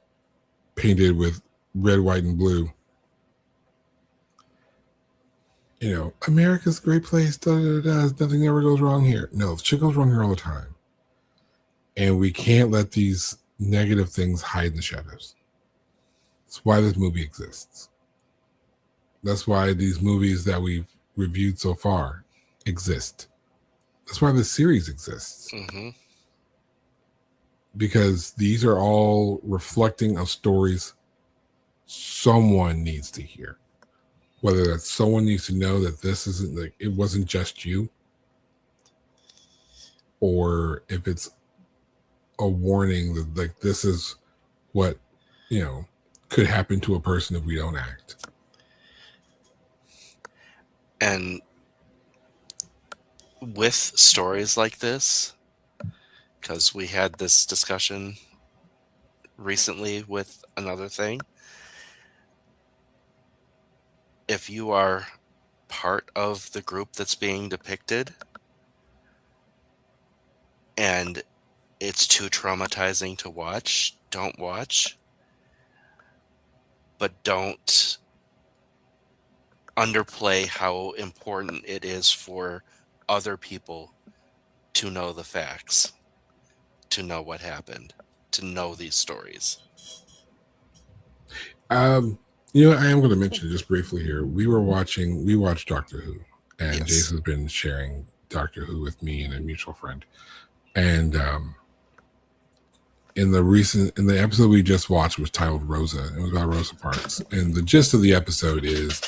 painted with red, white, and blue, America's a great place, nothing ever goes wrong here. No, shit goes wrong here all the time. And we can't let these negative things hide in the shadows. That's why this movie exists. That's why these movies that we've reviewed so far exist. That's why this series exists. Mm-hmm. Because these are all reflecting of stories someone needs to hear. Whether that someone needs to know that this isn't like, it wasn't just you, or if it's a warning that like this is what could happen to a person if we don't act. And with stories like this, because we had this discussion recently with another thing, if you are part of the group that's being depicted and it's too traumatizing to watch, don't watch. But don't underplay how important it is for other people to know the facts, to know what happened, to know these stories. I am going to mention just briefly here. We watched Doctor Who, and Yes. Jayce has been sharing Doctor Who with me and a mutual friend. And in the episode we just watched was titled Rosa. It was about Rosa Parks, and the gist of the episode is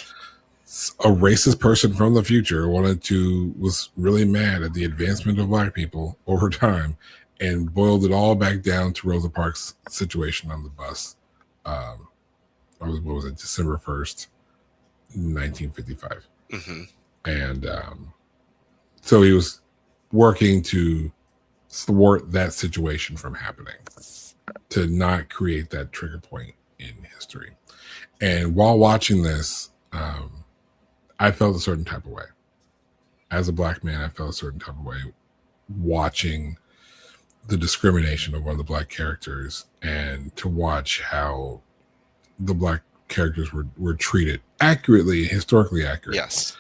a racist person from the future was really mad at the advancement of Black people over time, and boiled it all back down to Rosa Parks' situation on the bus. What was it? December 1st, 1955. Mm-hmm. And so he was working to thwart that situation from happening, to not create that trigger point in history. And while watching this, I felt a certain type of way. As a Black man, I felt a certain type of way watching the discrimination of one of the Black characters, and to watch how the Black characters were treated accurately, historically accurate. Yes.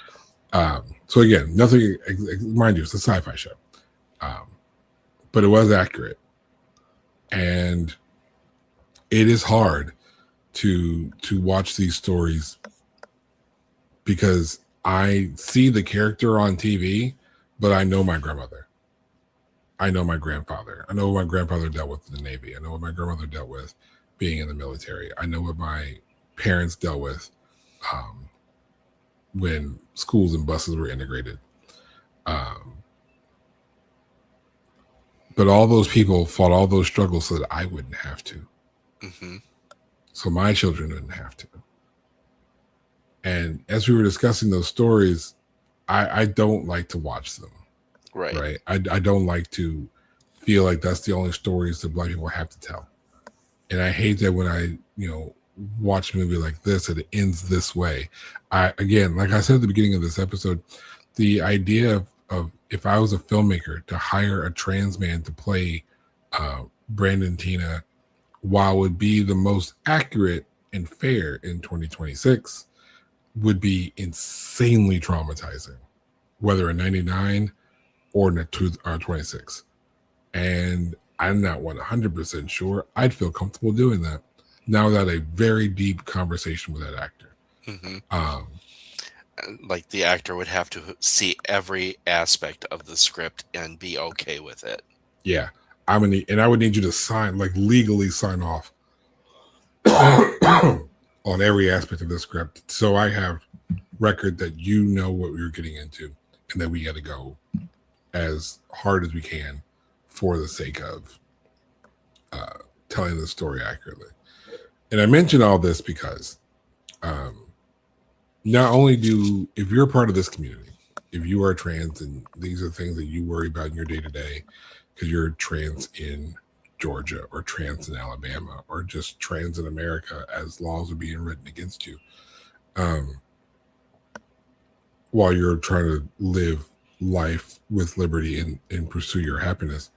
So again, nothing, mind you, it's a sci-fi show, but it was accurate, and it is hard to watch these stories because I see the character on TV, but I know my grandmother. I know my grandfather. I know what my grandfather dealt with in the Navy. I know what my grandmother dealt with being in the military. I know what my parents dealt with when schools and buses were integrated. But all those people fought all those struggles so that I wouldn't have to. Mm-hmm. So my children wouldn't have to. And as we were discussing those stories, I don't like to watch them. Right. I don't like to feel like that's the only stories that Black people have to tell. And I hate that when I, watch a movie like this, that it ends this way. Again, like I said at the beginning of this episode, the idea of if I was a filmmaker to hire a trans man to play Brandon Teena, while would be the most accurate and fair in 2026, would be insanely traumatizing, whether in 99 or in 26. And I'm not 100% sure I'd feel comfortable doing that. Now that a very deep conversation with that actor. Mm-hmm. Um, Like the actor would have to see every aspect of the script and be okay with it. yeah, I would need you to sign, like legally sign off on every aspect of the script, so I have record that you know what we were getting into, and that we got to go as hard as we can for the sake of telling the story accurately. And I mention all this because not only if you're a part of this community, if you are trans and these are things that you worry about in your day to day, because you're trans in Georgia or trans in Alabama or just trans in America as laws are being written against you, while you're trying to live life with liberty and pursue your happiness,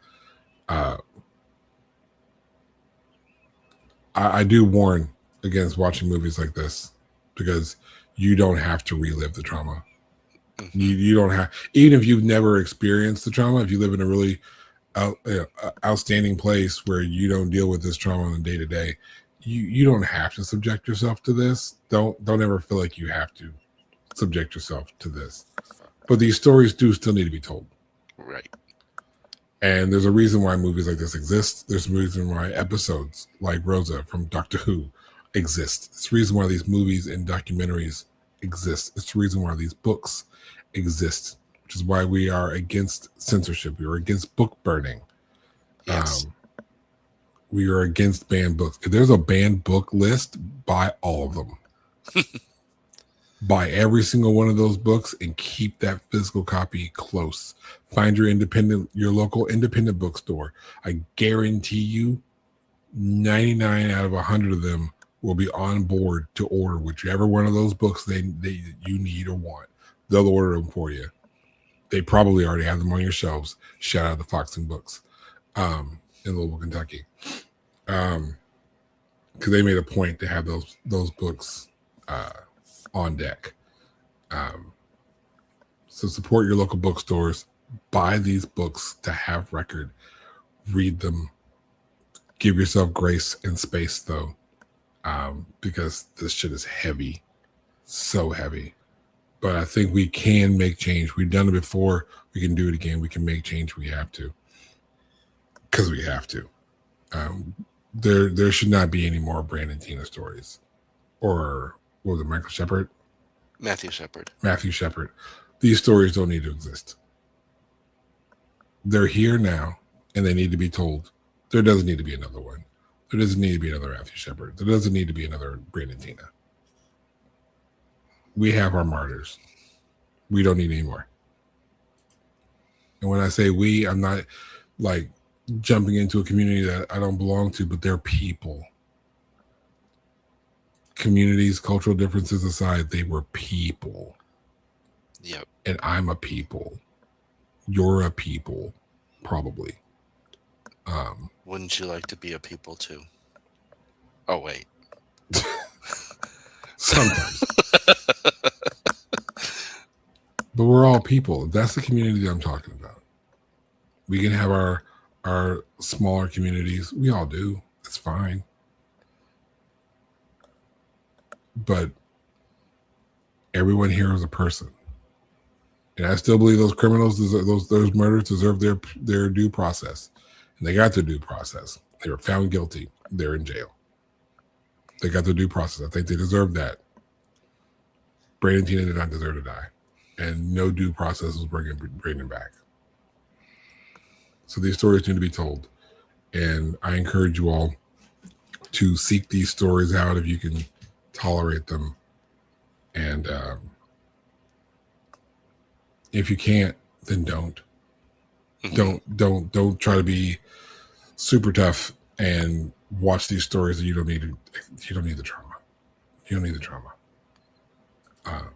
I do warn against watching movies like this, because you don't have to relive the trauma. Mm-hmm. You don't have, even if you've never experienced the trauma, if you live in a really outstanding place where you don't deal with this trauma on a day to day, you don't have to subject yourself to this. Don't ever feel like you have to subject yourself to this. But these stories do still need to be told. Right. And there's a reason why movies like this exist. There's a reason why episodes like Rosa from Doctor Who exist. It's the reason why these movies and documentaries exist. It's the reason why these books exist, which is why we are against censorship. We are against book burning. Yes. We are against banned books. If there's a banned book list, buy all of them. Buy every single one of those books and keep that physical copy close. Find your local independent bookstore. I guarantee you 99 out of 100 of them will be on board to order whichever one of those books they you need or want. They'll order them for you. They probably already have them on your shelves. Shout out to Fox and Books in Louisville, Kentucky. Because they made a point to have those books on deck. So support your local bookstores. Buy these books to have record. Read them. Give yourself grace and space, though, because this shit is heavy. So heavy. But I think we can make change. We've done it before. We can do it again. We can make change. We have to. Because we have to. There should not be any more Brandon Teena stories. Or, what was it, Michael Shepard? Matthew Shepard. Matthew Shepard. These stories don't need to exist. They're here now, and they need to be told. There doesn't need to be another one. There doesn't need to be another Matthew Shepard. There doesn't need to be another Brandon Teena. We have our martyrs. We don't need any more. And when I say we, I'm not like jumping into a community that I don't belong to, but they're people. Communities, cultural differences aside, they were people. Yep. And I'm a people. You're a people, probably. Wouldn't you like to be a people too? Oh, wait. Sometimes. But we're all people. That's the community that I'm talking about. We can have our smaller communities. We all do. That's fine. But everyone here is a person. And I still believe those criminals, those murders deserve their due process. And they got their due process. They were found guilty. They're in jail. They got their due process. I think they deserve that. Brandon Teena did not deserve to die. And no due process was bringing Brandon back. So these stories need to be told. And I encourage you all to seek these stories out if you can tolerate them. And if you can't, then don't. Don't try to be super tough and watch these stories that you don't need to, you don't need the trauma. You don't need the trauma. Um,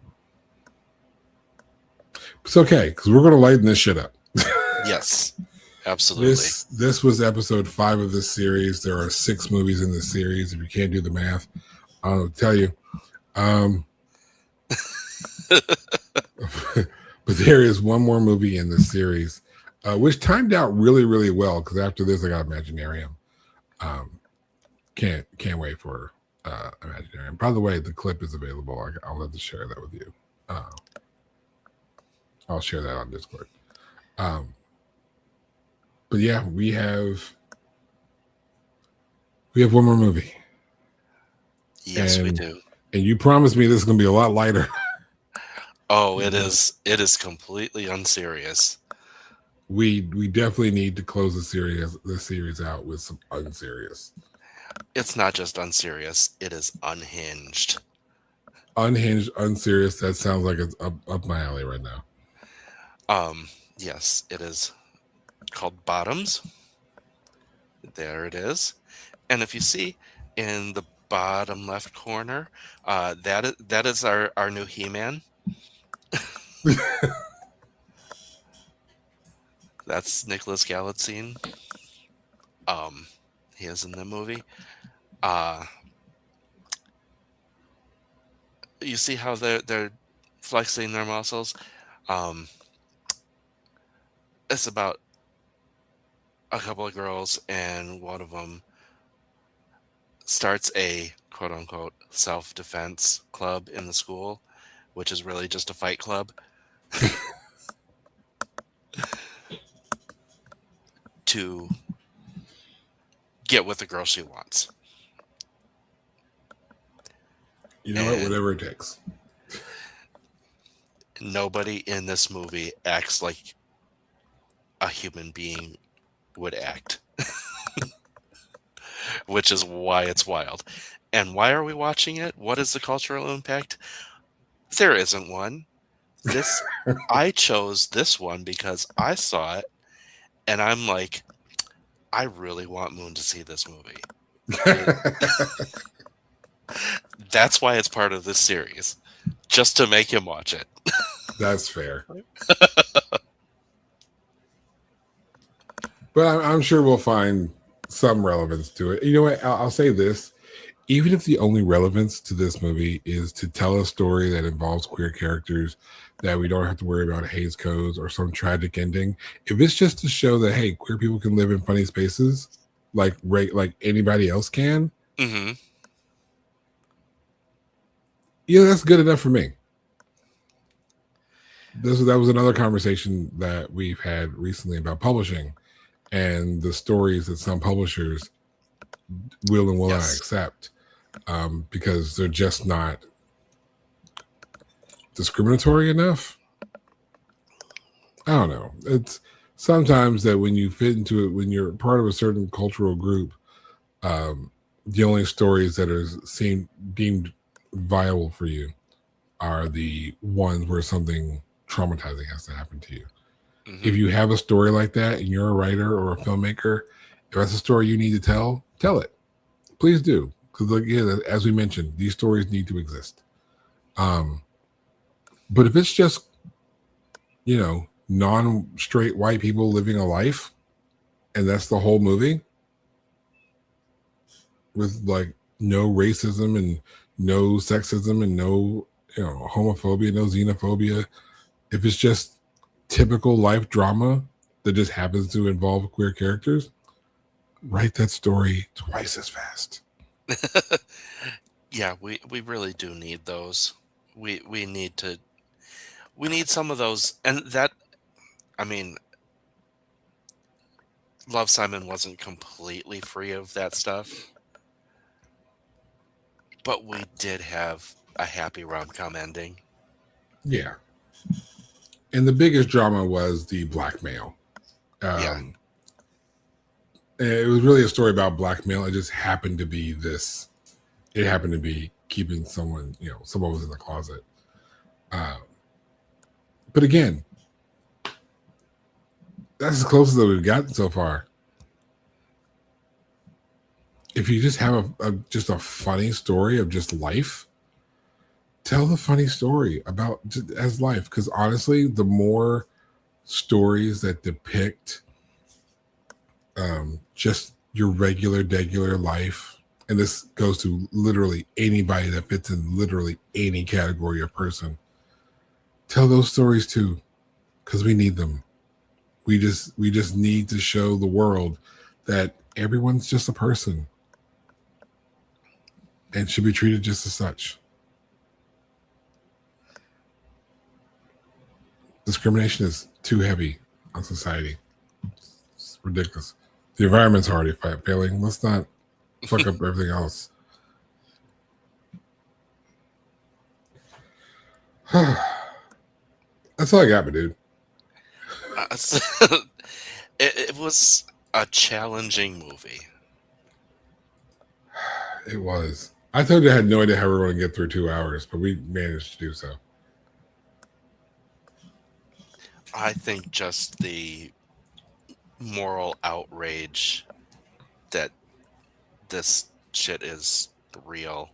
it's okay because we're going to lighten this shit up. Yes, absolutely. This was episode 5 of this series. There are 6 movies in this series. If you can't do the math, I'll tell you. But there is one more movie in this series, which timed out really, really well. Because after this, I got Imaginarium. Can't wait for Imaginarium. By the way, the clip is available. I'll have to share that with you. I'll share that on Discord. But yeah, we have one more movie. Yes, we do. And you promised me this is going to be a lot lighter. Oh, it is. It is completely unserious. We definitely need to close the series out with some unserious. It's not just unserious. It is unhinged. Unhinged, unserious. That sounds like it's up my alley right now. Yes, it is called Bottoms. There it is. And if you see in the bottom left corner, that is our new He-Man. That's Nicholas Galitzine. He is in the movie. You see how they're flexing their muscles. It's about a couple of girls, and one of them starts a quote unquote self-defense club in the school, which is really just a fight club. To get what the girl she wants. You know what? Whatever it takes. Nobody in this movie acts like a human being would act. Which is why it's wild. And why are we watching it? What is the cultural impact? There isn't one. I chose this one because I saw it and I'm like, I really want Moon to see this movie. That's why it's part of this series. Just to make him watch it. That's fair. But I'm sure we'll find some relevance to it. You know what? I'll say this. Even if the only relevance to this movie is to tell a story that involves queer characters, that we don't have to worry about Hays codes or some tragic ending, if it's just to show that, hey, queer people can live in funny spaces like anybody else can, mm-hmm. Yeah, that's good enough for me. That was another conversation that we've had recently about publishing and the stories that some publishers will and will not accept because they're just not discriminatory enough. I don't know. It's sometimes that when you fit into it, when you're part of a certain cultural group, the only stories that are deemed viable for you are the ones where something traumatizing has to happen to you. Mm-hmm. If you have a story like that and you're a writer or a filmmaker, if that's a story you need to tell it. Please do. Because as we mentioned, these stories need to exist. But if it's just, non-straight white people living a life, and that's the whole movie, with like no racism and no sexism and no homophobia, no xenophobia, if it's just typical life drama that just happens to involve queer characters, write that story twice as fast. Yeah, we really do need those. We need some of those. And that, I mean, Love, Simon wasn't completely free of that stuff, but we did have a happy rom-com ending. Yeah. And the biggest drama was the blackmail. It was really a story about blackmail. It just happened to be this. It happened to be keeping someone, someone was in the closet. But again, that's as close as we've gotten so far. if you just have just a funny story of just life, tell the funny story about as life. Because honestly, the more stories that depict just your regular life, and this goes to literally anybody that fits in literally any category of person, tell those stories too, because we need them. We just need to show the world that everyone's just a person and should be treated just as such. Discrimination is too heavy on society. It's ridiculous. The environment's already failing. Let's not fuck up everything else. That's all I got, my dude. It was a challenging movie. It was. I told you I had no idea how we were going to get through 2 hours, but we managed to do so. I think just the moral outrage that this shit is real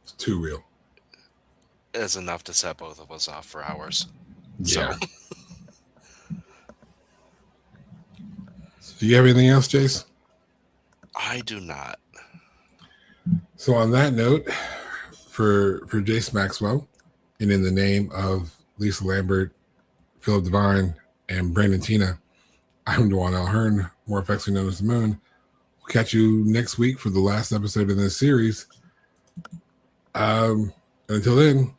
It's too real. is enough to set both of us off for hours. Yeah. So, Do you have anything else, Jayce? I do not. So on that note, for Jayce Maxwell, and in the name of Lisa Lambert, Philip Devine, and Brandon Teena, I'm Dwan Hearn, more affectionately known as the Moon. We'll catch you next week for the last episode in this series. Until then,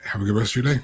have a good rest of your day.